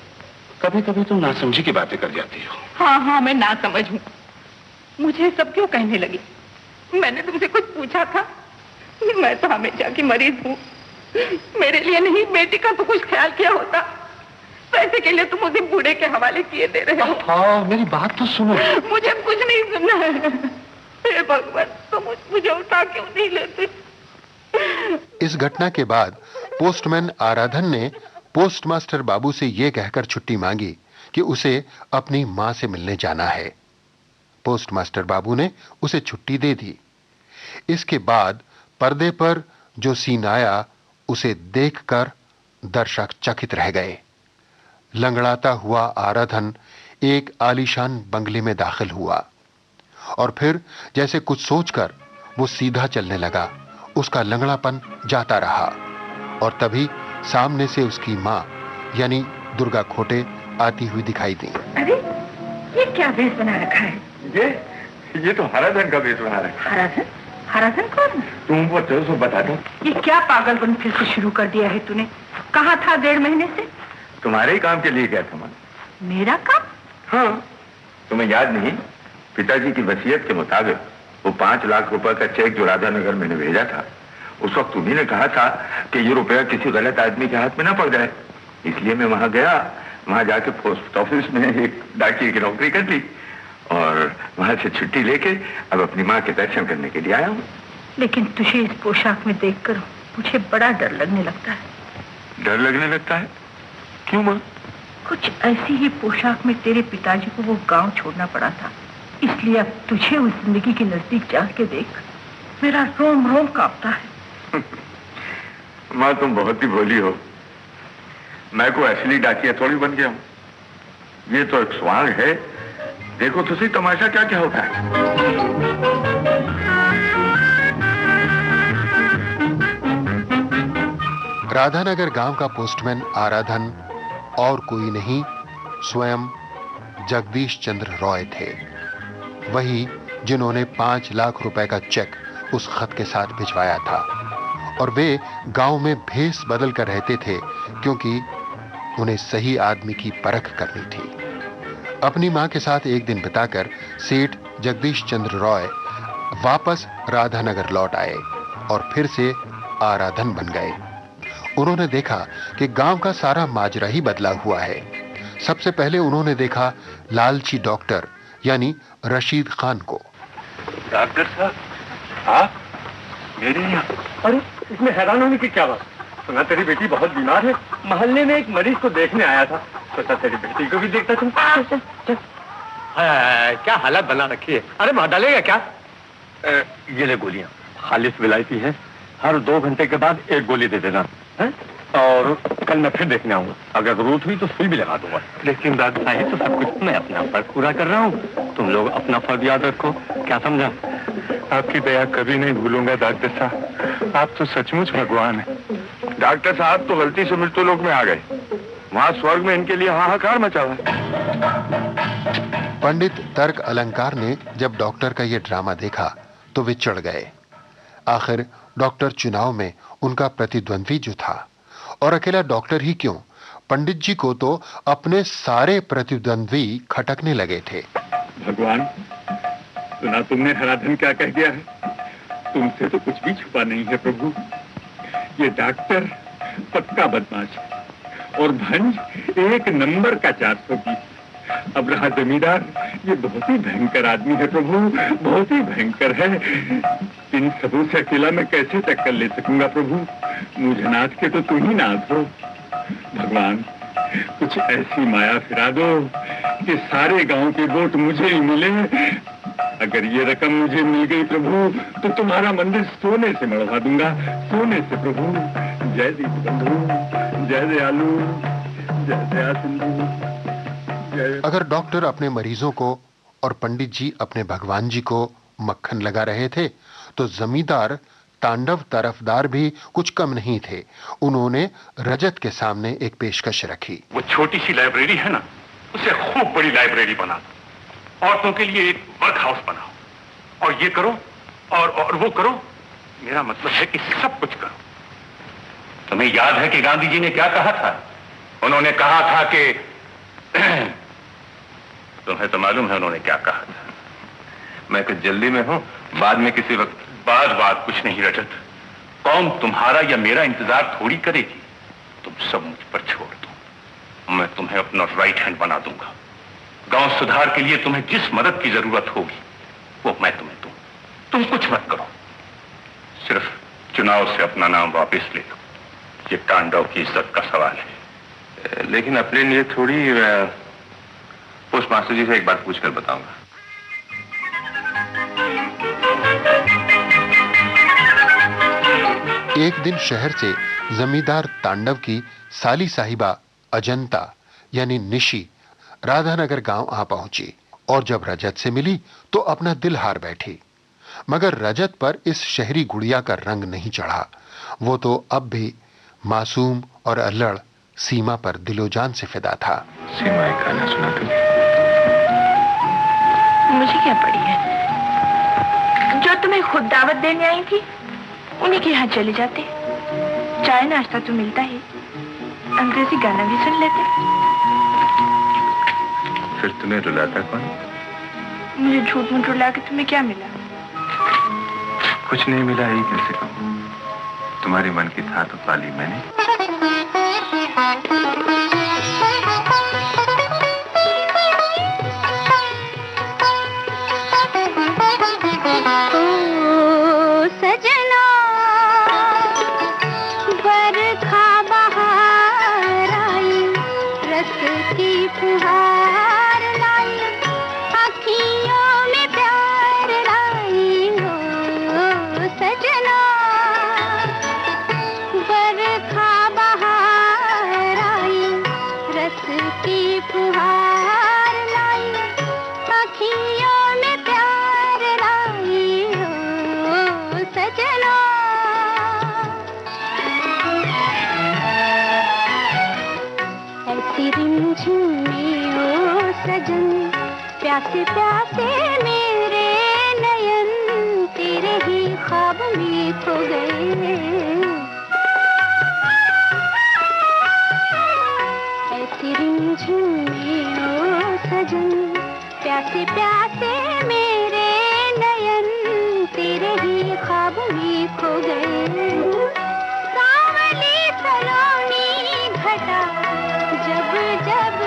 [SPEAKER 8] कभी कभी तुम नासमझी की बातें कर जाती हो।
[SPEAKER 13] हाँ हाँ, मैं ना समझ हूँ। मुझे सब क्यों कहने लगी? मैंने तुमसे कुछ पूछा था? मैं तो हमेशा की मरीज हूँ। मेरे लिए नहीं, बेटी का तो कुछ ख्याल किया होता। पैसे के लिए तुम मुझे बूढ़े के हवाले किए दे रहे हो।
[SPEAKER 8] हाँ, मेरी बात तो सुनो।
[SPEAKER 13] मुझे कुछ नहीं सुनना है। हे भगवान, तुम मुझे उठा क्यों नहीं लेते?
[SPEAKER 4] इस घटना के बाद पोस्टमैन आराधन ने पोस्टमास्टर बाबू से यह कहकर छुट्टी मांगी कि उसे अपनी मां से मिलने जाना है। पोस्टमास्टर बाबू ने उसे छुट्टी दे दी। इसके बाद पर्दे पर जो सीन आया उसे देखकर दर्शक चकित रह गए। लंगड़ाता हुआ आराधन एक आलीशान बंगले में दाखिल हुआ और फिर जैसे कुछ सोचकर वो सीधा चलने लगा। उसका लंगड़ापन जाता रहा और तभी सामने से उसकी मां यानी दुर्गा खोटे आती हुई दिखाई दी।
[SPEAKER 13] अरे ये क्या वेश बना रखा है?
[SPEAKER 6] ये तो हराधन का वेश बना रखा है।
[SPEAKER 13] हराधन? हराधन कौन?
[SPEAKER 6] तुम वो तो बता दो।
[SPEAKER 13] ये क्या पागलपन फिर से शुरू कर दिया है तूने? कहाँ था 1.5 महीने से?
[SPEAKER 6] तुम्हारे ही काम के लिए गया था मैं।
[SPEAKER 13] मेरा काम?
[SPEAKER 6] हाँ, तुम्हें याद नहीं? पिताजी की वसीयत के मुताबिक वो 5 लाख रुपए का चेक जो राधानगर मैंने भेजा था, उस वक्त तुम्ही ने कहा था कि ये रुपया किसी गलत आदमी के हाथ में ना पड़ जाए। इसलिए मैं वहां गया। वहां जाके पोस्ट ऑफिस में एक डाकिए की नौकरी कर ली और वहां से छुट्टी लेके अब अपनी माँ के दर्शन करने के लिए आया हूँ।
[SPEAKER 13] लेकिन तुझे इस पोशाक में देखकर मुझे बड़ा डर लगने लगता है।
[SPEAKER 6] डर लगने लगता है? क्यों माँ?
[SPEAKER 13] कुछ ऐसी ही पोशाक में तेरे पिताजी को वो गांव छोड़ना पड़ा था, इसलिए अब तुझे उस जिंदगी के नजदीक जा के देख मेरा रोम रोम कांपता है।
[SPEAKER 6] माँ तुम बहुत ही भोली हो। मैं कोई असली डाकिया थोड़ी बन गया हूँ। ये तो एक स्वांग है। देखो तो सही तमाशा क्या क्या होता है।
[SPEAKER 4] राधानगर गांव का पोस्टमैन आराधन और कोई नहीं, स्वयं जगदीश चंद्र रॉय थे। वही जिन्होंने 5 लाख रुपए का चेक उस खत के साथ भिजवाया था और वे गांव में भेस बदल कर रहते थे क्योंकि उन्हें सही आदमी की परख करनी थी। अपनी मां के साथ एक दिन बिताकर सेठ जगदीश चंद्र रॉय वापस राधानगर लौट आए और फिर से आराधन बन गए। उन्होंने देखा कि गांव का सारा माजरा ही बदला हुआ है। सबसे पहले उन्होंने देखा लालची डॉक्टर यानी रशीद खान को।
[SPEAKER 6] डॉक्टर साहब, आप मेरे यहाँ?
[SPEAKER 11] अरे इसमें हैरान होने की क्या बात? सुना तेरी बेटी बहुत बीमार है। मोहल्ले में एक मरीज को देखने आया था, सोचा तेरी बेटी को भी देखता तुम। क्या हालत बना रखी है। अरे मार डालेगा क्या? ये ले गोलियां, खालिस विलायती है। हर 2 घंटे के बाद 1 गोली दे देना है? और कल मैं फिर देखने आऊंगा। अगर जरूरत हुई तो सुई भी लगा दूंगा। लेकिन डॉक्टर साहब, तो सब कुछ मैं अपना फर्ज पूरा कर रहा हूँ। तुम लोग अपना फर्ज याद रखो। क्या समझा?
[SPEAKER 6] आपकी दया कभी नहीं भूलूंगा डॉक्टर साहब। आप तो सचमुच भगवान है। डॉक्टर साहब तो गलती से मृत्युलोक में आ गए। वहां स्वर्ग में इनके लिए हाहाकार मचा हुआ है।
[SPEAKER 4] पंडित तर्क अलंकार ने जब डॉक्टर का यह ड्रामा देखा तो वे चढ़ गए। आखिर डॉक्टर चुनाव में उनका प्रतिद्वंद्वी जो था, और अकेला डॉक्टर ही क्यों, पंडित जी को तो अपने सारे प्रतिद्वंद्वी खटकने लगे थे।
[SPEAKER 11] भगवान, सुना तुमने हराधन क्या कह दिया है? तुमसे तो कुछ भी छुपा नहीं है प्रभु। ये डॉक्टर पक्का बदमाश है और भंज 1 नंबर का 420। अब रहा जमींदार, ये बहुत ही भयंकर आदमी है प्रभु, बहुत ही भयंकर है। इन सबों से अकेला मैं कैसे टक्कर ले सकूंगा प्रभु? मुझे नाथ के तो तुम ही नाथ हो। भगवान, कुछ ऐसी माया फिरा दो कि सारे गांव के वोट मुझे ही मिले। अगर ये रकम मुझे मिल गई प्रभु तो तुम्हारा मंदिर सोने से मढ़वा दूंगा, सोने से प्रभु। जय दीप बंधु, जय दयालु, जय दया सिंधु।
[SPEAKER 4] अगर डॉक्टर अपने मरीजों को और पंडित जी अपने भगवान जी को मक्खन लगा रहे थे तो जमींदार तांडव तरफदार भी कुछ कम नहीं थे। उन्होंने रजत के सामने एक पेशकश रखी।
[SPEAKER 6] वो छोटी सी लाइब्रेरी है ना, उसे खूब बड़ी लाइब्रेरी बना दो। औरतों के लिए एक वर्क हाउस बनाओ और ये करो और वो करो, मेरा मतलब है कि सब कुछ करो। तुम्हें याद है कि गांधी जी ने क्या कहा था? उन्होंने कहा था कि तुम्हें तो मालूम है उन्होंने क्या कहा था। मैं कुछ जल्दी में हूं, बाद में किसी वक्त। बात कुछ नहीं रजत, कौन तुम्हारा या मेरा इंतजार थोड़ी करेगी। तुम सब मुझ पर छोड़ दो, मैं तुम्हें अपना राइट हैंड बना दूंगा। गांव सुधार के लिए तुम्हें जिस मदद की जरूरत होगी वो मैं तुम्हें दूं। तुम कुछ मत करो, सिर्फ चुनाव से अपना नाम वापस ले लो। ये तांडव की इज्जत का सवाल है। लेकिन अपने लिए थोड़ी पोस्ट मास्टर जी से एक बात पूछकर बताऊंगा।
[SPEAKER 4] एक दिन शहर से जमींदार तांडव की साली साहिबा अजंता यानी निशी राधानगर गांव आ पहुंची और जब रजत से मिली तो अपना दिल हार बैठी। मगर रजत पर इस शहरी गुड़िया का रंग नहीं चढ़ा। वो तो अब भी मासूम और अल्लड़ सीमा पर दिलोजान से फिदा था।
[SPEAKER 6] सीमा, एक गाना सुना तुम्हें?
[SPEAKER 7] मुझे क्या पड़ी है? जो तुम्हें खुद दावत देने आई थी उन्हीं के यहाँ चले जाते, चाय नाश्ता तो मिलता ही, अंग्रेजी गाना भी सुन लेते।
[SPEAKER 6] फिर तुम्हें रुलाता कौन?
[SPEAKER 7] मुझे झूठ मूठ रुला के तुम्हें क्या मिला?
[SPEAKER 6] कुछ नहीं मिला, यही कैसे कहूँ। तुम्हारे मन की था तो पाली मैंने।
[SPEAKER 5] प्यासे प्यासे मेरे नयन तेरे ही ख्वाब में खो गए। ऐसी रिमझिम में ओ सजन, प्यासे प्यासे मेरे नयन तेरे ही ख्वाब में खो गए। सावली सलोनी घटा जब जब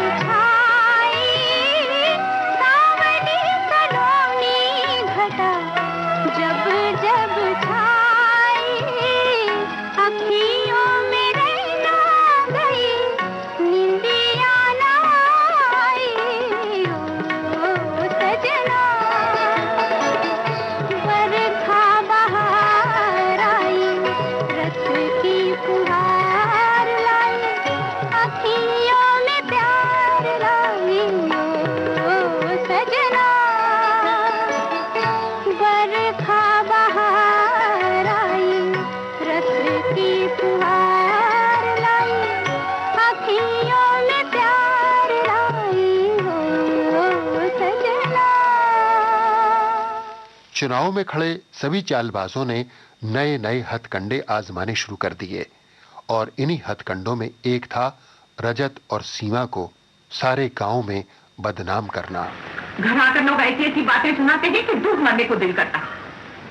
[SPEAKER 4] चुनाव में खड़े सभी चालबाजों ने नए नए हथकंडे आजमाने शुरू कर दिए और इन्हीं हथकंडों में एक था रजत और सीमा को सारे गांव में बदनाम करना।
[SPEAKER 13] घर आकर लोग ऐसी ऐसी बातें सुनाते हैं कि दूध मरने को दिल करता।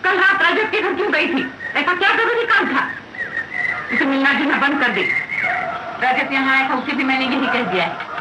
[SPEAKER 13] कल रात रजत के घर क्यों गई थी? ऐसा क्या जरूरी काम था? इसे मिलना जुलना बंद कर दे। रजत यहाँ आया था, उसे भी मैंने यही कह दिया है।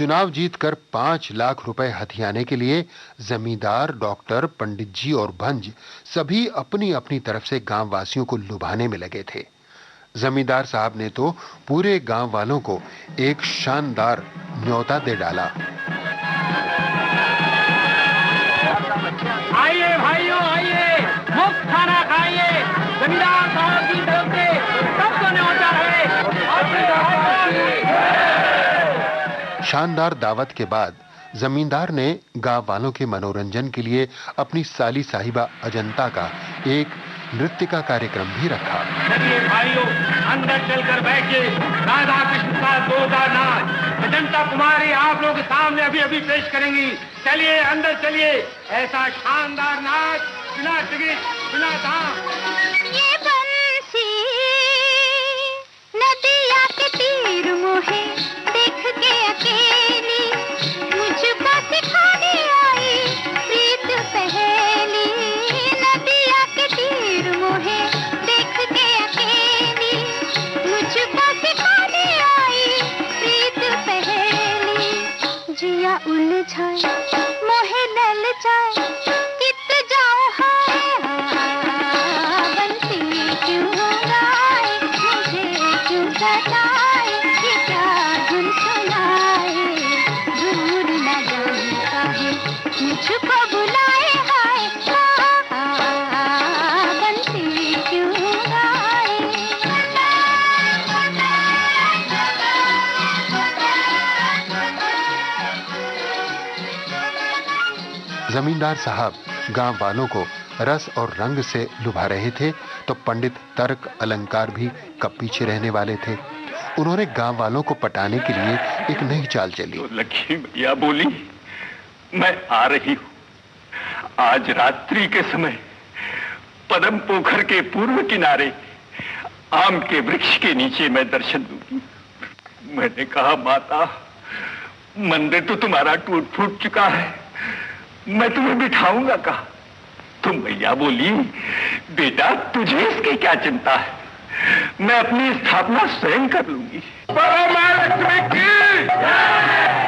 [SPEAKER 4] चुनाव जीतकर 5 लाख रुपए हथियाने के लिए जमींदार, डॉक्टर, पंडित जी और भंज सभी अपनी अपनी तरफ से गांव वासियों को लुभाने में लगे थे। जमींदार साहब ने तो पूरे गांव वालों को एक शानदार न्योता दे डाला।
[SPEAKER 10] आइए भाइयों, आइए, मुफ्त खाना खाइए। जमींदार साहब की तरफ से सबको न्योता है।
[SPEAKER 4] शानदार दावत के बाद जमींदार ने गांव वालों के मनोरंजन के लिए अपनी साली साहिबा अजंता का एक नृत्य का कार्यक्रम भी रखा।
[SPEAKER 11] चलिए भाइयों, अंदर चलकर बैठिए। राधा कृष्ण का जोरदार नाच अजंता कुमारी आप लोगों के सामने अभी अभी पेश करेंगी। चलिए अंदर चलिए। ऐसा शानदार नाच बिना टिकट, बिना दाम।
[SPEAKER 5] ये बंसी नदिया के तीर मोहे देख के अकेली, मुझको सिखाने आई प्रीत पहेली। नदिया के तीर मोहे देख के अकेली, मुझको सिखाने आई प्रीत पहेली। जिया उलझाए मोहे ललचाए, कित जाऊं हाय बंसी क्यों गाए, मुझे क्यों सताए, ये क्या धुन सुनाए। दूर न जानता है मुझको बुलाए, हाय बंसी क्यों गाए।
[SPEAKER 4] जमींदार साहब गांव वालों को रस और रंग से लुभा रहे थे तो पंडित तर्क अलंकार भी कब पीछे रहने वाले थे। उन्होंने गांव वालों को पटाने के लिए एक नई चाल चली।
[SPEAKER 12] तो लक्ष्मी भैया बोली, मैं आ रही हूं। आज रात्रि के समय पदम पोखर के पूर्व किनारे आम के वृक्ष के नीचे मैं दर्शन दूंगी। मैंने कहा, माता, मंदिर तो तुम्हारा टूट फूट चुका है, मैं तुम्हें बिठाऊंगा कहा। तुम भैया बोली, बेटा तुझे इसकी क्या चिंता है, मैं अपनी स्थापना स्वयं कर लूंगी। बोलो मां लक्ष्मी की,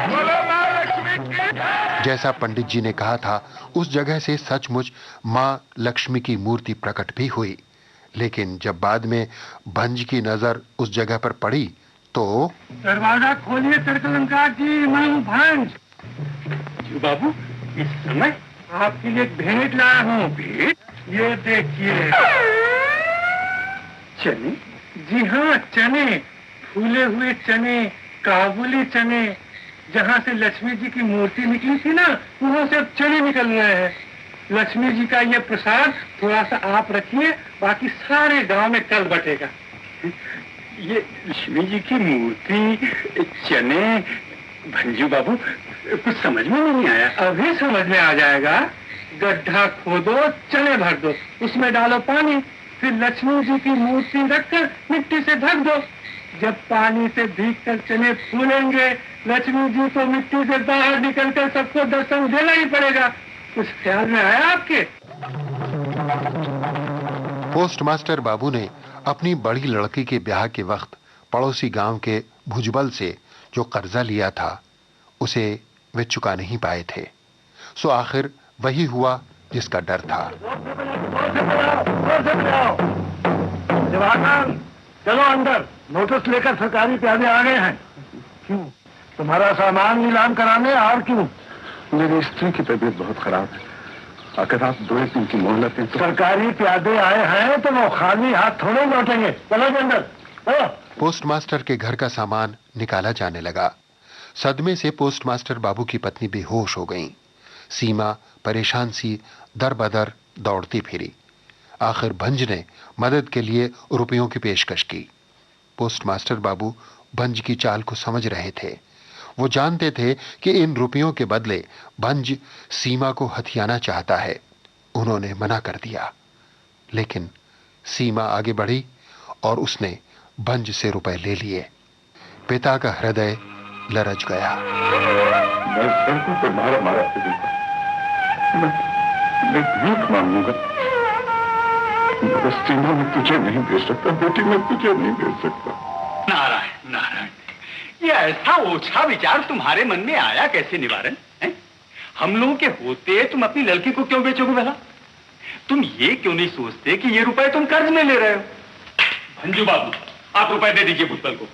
[SPEAKER 12] बोलो मां लक्ष्मी की।
[SPEAKER 4] जैसा पंडित जी ने कहा था, उस जगह से सचमुच मां लक्ष्मी की मूर्ति प्रकट भी हुई। लेकिन जब बाद में भंज की नजर उस जगह पर पड़ी तो
[SPEAKER 11] दरवाजा खोलिए तर्कलंकार जी, मैं हूँ भंज। जी बाबू, इस समय आपके लिए एक भेंट लाया हूँ। भेंट? ये देखिए चने। जी हाँ, चने, फूले हुए चने, काबुली चने। जहाँ से लक्ष्मी जी की मूर्ति निकली थी ना, वहाँ से अब चने निकल रहे हैं। लक्ष्मी जी का ये प्रसाद थोड़ा सा आप रखिए, बाकी सारे गांव में कल बटेगा।
[SPEAKER 12] ये लक्ष्मी जी की मूर्ति, चने, भंजू बाबू कुछ समझ में नहीं आया।
[SPEAKER 11] अभी समझ में आ जाएगा। गड्ढा खोदो, चने भर दो, उसमें डालो पानी, फिर लक्ष्मी जी की मूर्ति रखकर मिट्टी से ढक दो। जब पानी से भीगकर चने फूलेंगे, लक्ष्मी जी को मिट्टी से बाहर निकलकर सबको दर्शन देना ही पड़ेगा। कुछ ख्याल में आया आपके?
[SPEAKER 4] पोस्टमास्टर बाबू ने अपनी बड़ी लड़की के ब्याह के वक्त पड़ोसी गांव के भुजबल से जो कर्जा लिया था, उसे वे चुका नहीं पाए थे। सो आखिर वही हुआ जिसका डर था।
[SPEAKER 11] चलो अंदर, नोटिस लेकर सरकारी प्यादे आ गए हैं। क्यों? तुम्हारा सामान नीलाम कराने, और क्यों?
[SPEAKER 12] मेरी स्त्री की तबीयत बहुत खराब है, अगर आप 2 दिन की मोहलत दें तो।
[SPEAKER 11] सरकारी प्यादे आए हैं तो वो खाली हाथ थोड़े लौटेंगे। चलो अंदर, चलो।
[SPEAKER 4] पोस्टमास्टर के घर का सामान निकाला जाने लगा। सदमे से पोस्टमास्टर बाबू की पत्नी बेहोश हो गईं। सीमा परेशान सी दर बदर दौड़ती फिरी। आखिर भंज ने मदद के लिए रुपयों की पेशकश की। पोस्टमास्टर बाबू भंज की चाल को समझ रहे थे। वो जानते थे कि इन रुपयों के बदले भंज सीमा को हथियाना चाहता है। उन्होंने मना कर दिया, लेकिन सीमा आगे बढ़ी और उसने भंज से रुपए ले लिए। पिता का हृदय लरज गया।
[SPEAKER 12] मैं सड़कों पर मारा मारा फिरूंगा, मैं भीख मांगूंगा, मगर सीमा में तुझे नहीं दे सकता। बेटी, मैं तुझे नहीं दे सकता।
[SPEAKER 8] नारायण नारायण,
[SPEAKER 12] ये ऐसा ओछा विचार तुम्हारे मन में आया कैसे निवारण? हम लोगों के होते तुम अपनी लड़की को क्यों बेचोगे भला? तुम ये क्यों नहीं सोचते कि ये रुपए तुम कर्ज में ले रहे हो? भंजू बाबू, आप रुपए दे दीजिए भूतल को।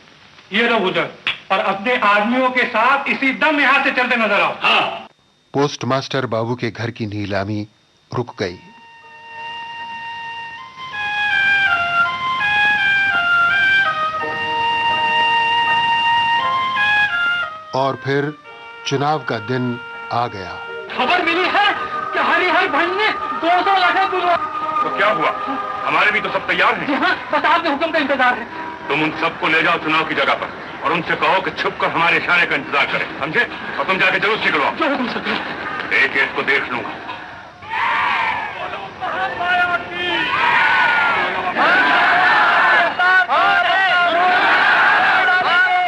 [SPEAKER 11] ये लो भूतल, और अपने आदमियों के साथ इसी दम यहां से चलते नजर आओ।
[SPEAKER 12] हाँ।
[SPEAKER 4] पोस्टमास्टर बाबू के घर की नीलामी रुक गई। और फिर चुनाव का दिन आ गया।
[SPEAKER 10] खबर मिली है कि हरिहर भाई ने 200 लाख बुलवा।
[SPEAKER 6] तो क्या हुआ? हमारे भी तो सब तैयार हैं।
[SPEAKER 10] हाँ, बस आपके हुक्म का इंतजार है।
[SPEAKER 6] तुम उन सबको ले जाओ चुनाव की जगह पर और उनसे कहो कि छुप कर हमारे इशारे का इंतजार करें, समझे? और तुम जाके जरूर निकलवाओ।
[SPEAKER 10] जो हुक्म सरकार।
[SPEAKER 6] एक एक को देख लूंगा।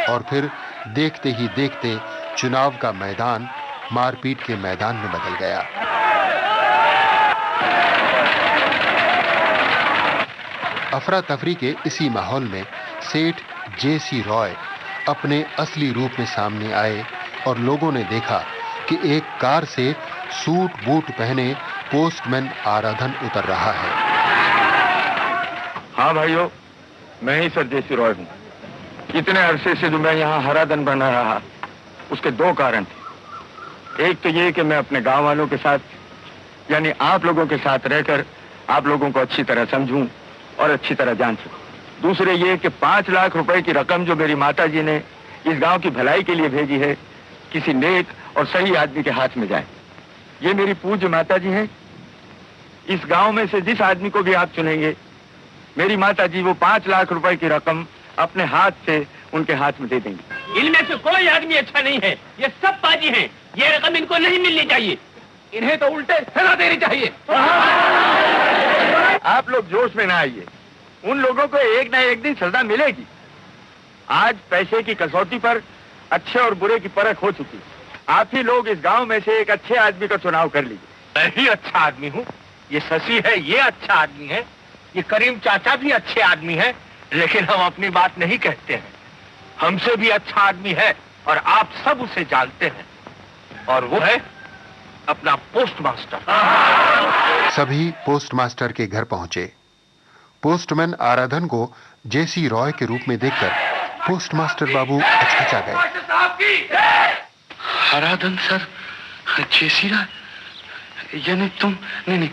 [SPEAKER 4] और फिर देखते ही देखते चुनाव का मैदान मारपीट के मैदान में बदल गया। अफरा तफरी के इसी माहौल में सेठ जेसी रॉय अपने असली रूप में सामने आए और लोगों ने देखा कि एक कार से सूट बूट पहने पोस्टमैन आराधन उतर रहा है।
[SPEAKER 12] हाँ भाइयों, मैं ही सर जेसी रॉय हूँ। इतने अरसे से जो मैं यहाँ हराधन बना रहा, उसके दो कारण थे। एक तो ये कि मैं अपने गांव वालों के साथ, यानी आप लोगों के साथ रहकर आप लोगों को अच्छी तरह समझूं और अच्छी तरह जान सकूं। दूसरे ये कि 5 लाख रुपए की रकम जो मेरी माता जी ने इस गांव की भलाई के लिए भेजी है, किसी नेक और सही आदमी के हाथ में जाए। ये मेरी पूज्य माता जी हैं। इस गांव में से जिस आदमी को भी आप चुनेंगे, मेरी माता जी वो 5 लाख रुपए की रकम अपने हाथ से उनके हाथ में दे देंगे।
[SPEAKER 10] इनमें से कोई आदमी अच्छा नहीं है, ये सब बाजी हैं। ये रकम इनको नहीं मिलनी चाहिए, इन्हें तो उल्टे सजा देनी चाहिए।
[SPEAKER 12] आप लोग जोश में ना आइए, उन लोगों को एक ना एक दिन सजा मिलेगी। आज पैसे की कसौटी पर अच्छे और बुरे की परख हो चुकी। आप ही लोग इस गांव में से एक अच्छे आदमी का चुनाव कर लीजिए।
[SPEAKER 6] मैं ही अच्छा आदमी हूँ, ये शशि है, ये अच्छा आदमी है, ये करीम चाचा भी अच्छे आदमी है, लेकिन हम अपनी बात नहीं कहते हैं। हमसे भी अच्छा आदमी है और आप सब उसे जानते हैं, और वो है अपना पोस्टमास्टर।
[SPEAKER 4] सभी पोस्टमास्टर के घर पहुंचे। पोस्टमैन आराधन को जेसी रॉय के रूप में देखकर पोस्टमास्टर बाबू हचकिचा गए।
[SPEAKER 8] आराधन सर, जेसी रॉय, यानी तुम? नहीं,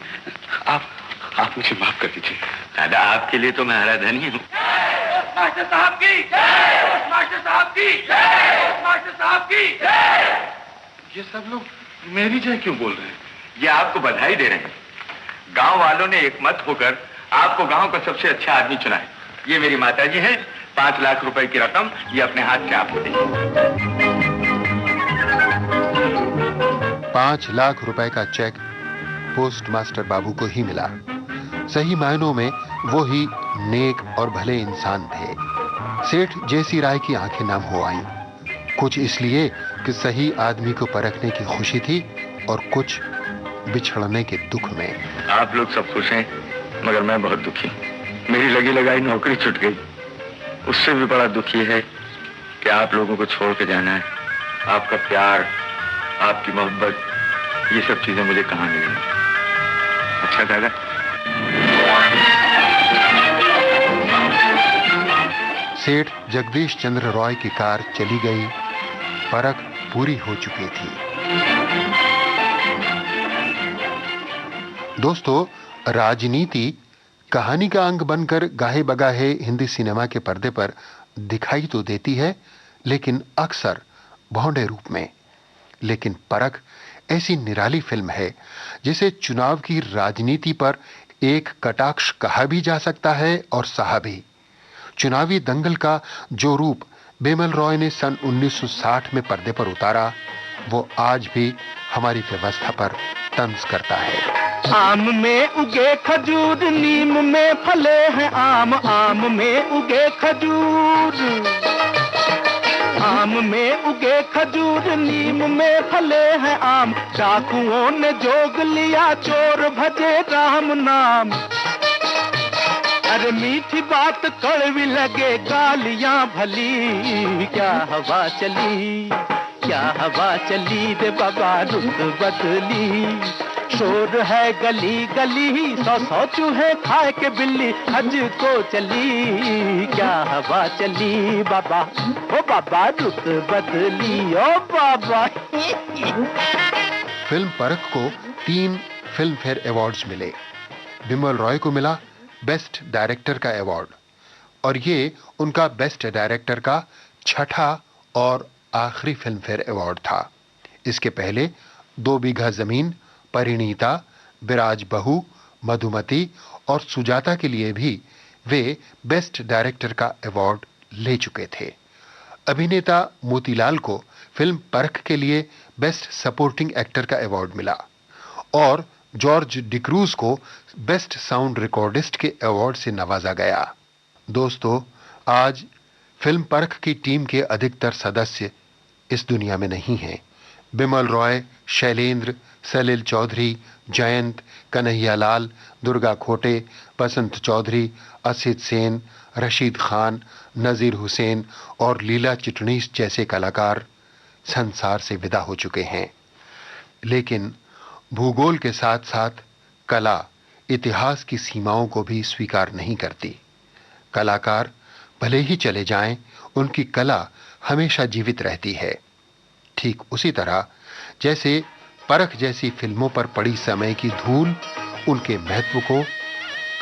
[SPEAKER 8] आप मुझे माफ कर दीजिए दादा, आपके लिए तो मैं आराधन ही हूँ।
[SPEAKER 10] पोस्टमास्टर साहब की जय, पोस्टमास्टर साहब की जय, पोस्टमास्टर साहब की जय।
[SPEAKER 8] ये सब लोग मेरी जय क्यों बोल रहे हैं? ये आपको बधाई दे रहे हैं। गांव वालों ने एक मत होकर आपको गांव का सबसे अच्छा आदमी चुना है। ये मेरी माताजी हैं। 5 लाख रुपए की रकम ये अपने हाथ से आपको देंगे।
[SPEAKER 4] 5 लाख रुपए का चेक पोस्टमास्टर बाबू को ही मिला। सही मायनों में वो ही नेक और भले इंसान थे। सेठ जेसी राय की आंखें नम हो आईं, कुछ इसलिए कि सही आदमी को परखने की खुशी थी और कुछ बिछड़ने के दुख में।
[SPEAKER 12] आप लोग सब खुश हैं, मगर मैं बहुत दुखी हूँ। मेरी लगी लगाई नौकरी छूट गई। उससे भी बड़ा दुख ये है कि आप लोगों को छोड़ के जाना है। आपका प्यार, आपकी मोहब्बत, ये सब चीजें मुझे कहाँ मिली। अच्छा दादा।
[SPEAKER 4] सेठ जगदीश चंद्र रॉय की कार चली गई। परख पूरी हो चुकी थी। दोस्तों, राजनीति कहानी का अंग बनकर गाहे बगाहे हिंदी सिनेमा के पर्दे पर दिखाई तो देती है, लेकिन अक्सर भौंडे रूप में। लेकिन परख ऐसी निराली फिल्म है जिसे चुनाव की राजनीति पर एक कटाक्ष कहा भी जा सकता है और सहा भी। चुनावी दंगल का जो रूप बेमल रॉय ने सन 1960 में पर्दे पर उतारा, वो आज भी हमारी व्यवस्था पर तंज करता है।
[SPEAKER 3] आम में उगे खजूर, नीम में फले हैं आम, आम में उगे खजूर, आम में उगे खजूर, नीम में फले हैं आम। डाकुओं ने जोग लिया, चोर भजे राम नाम। अरे मीठी बात कड़वी लगे गालियां भली, क्या हवा चली, क्या हवा चली रे बाबा रुत बदली। शोर है गली गली, 100 चूहे खाए के बिल्ली हज को चली, क्या हवा चली बाबा, ओ बाबा रुत बदली, ओ बाबा।
[SPEAKER 4] फिल्म परख को 3 फिल्म फेयर अवार्ड्स मिले। बिमल रॉय को मिला बेस्ट डायरेक्टर का अवार्ड, और ये उनका बेस्ट डायरेक्टर का 6ठा और आखिरी फिल्म फेयर अवार्ड था। इसके पहले 2 बीघा जमीन, परिणीता, बिराज बहू, मधुमती और सुजाता के लिए भी वे बेस्ट डायरेक्टर का अवार्ड ले चुके थे। अभिनेता मोतीलाल को फिल्म परख के लिए बेस्ट सपोर्टिंग एक्टर का अवार्ड मिला, और जॉर्ज डिक्रूज को बेस्ट साउंड रिकॉर्डिस्ट के अवार्ड से नवाजा गया। दोस्तों, आज फिल्म परख की टीम के अधिकतर सदस्य इस दुनिया में नहीं हैं। बिमल रॉय, शैलेंद्र, सलिल चौधरी, जयंत, कन्हैयालाल, दुर्गा खोटे, बसंत चौधरी, असित सेन, रशीद खान, नजीर हुसैन और लीला चिटनीस जैसे कलाकार संसार से विदा हो चुके हैं। लेकिन भूगोल के साथ साथ कला इतिहास की सीमाओं को भी स्वीकार नहीं करती। कलाकार भले ही चले जाएं, उनकी कला हमेशा जीवित रहती है। ठीक उसी तरह जैसे परख जैसी फिल्मों पर पड़ी समय की धूल उनके महत्व को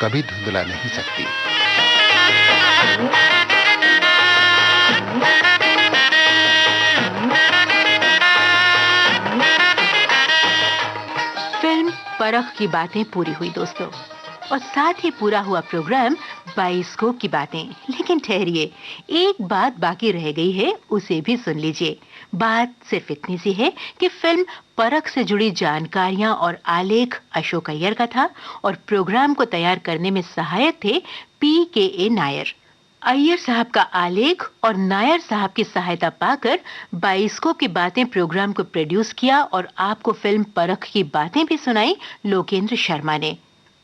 [SPEAKER 4] कभी धुंधला नहीं सकती।
[SPEAKER 2] फिल्म परख की बातें पूरी हुई दोस्तों, और साथ ही पूरा हुआ प्रोग्राम बाइस्कोप की बातें। लेकिन ठहरिए, एक बात बाकी रह गई है, उसे भी सुन लीजिए। बात सिर्फ इतनी सी है कि फिल्म परख से जुड़ी जानकारियां और आलेख अशोक अय्यर का था, और प्रोग्राम को तैयार करने में सहायक थे PKA नायर। अय्यर साहब का आलेख और नायर साहब की सहायता पाकर बाइस्कोप की बातें प्रोग्राम को प्रोड्यूस किया, और आपको फिल्म परख की बातें भी सुनाई लोकेंद्र शर्मा ने।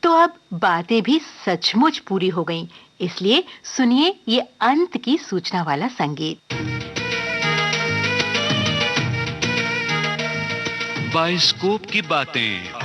[SPEAKER 2] तो अब बातें भी सचमुच पूरी हो गईं, इसलिए सुनिए ये अंत की सूचना वाला संगीत।
[SPEAKER 1] बाइस्कोप की बातें।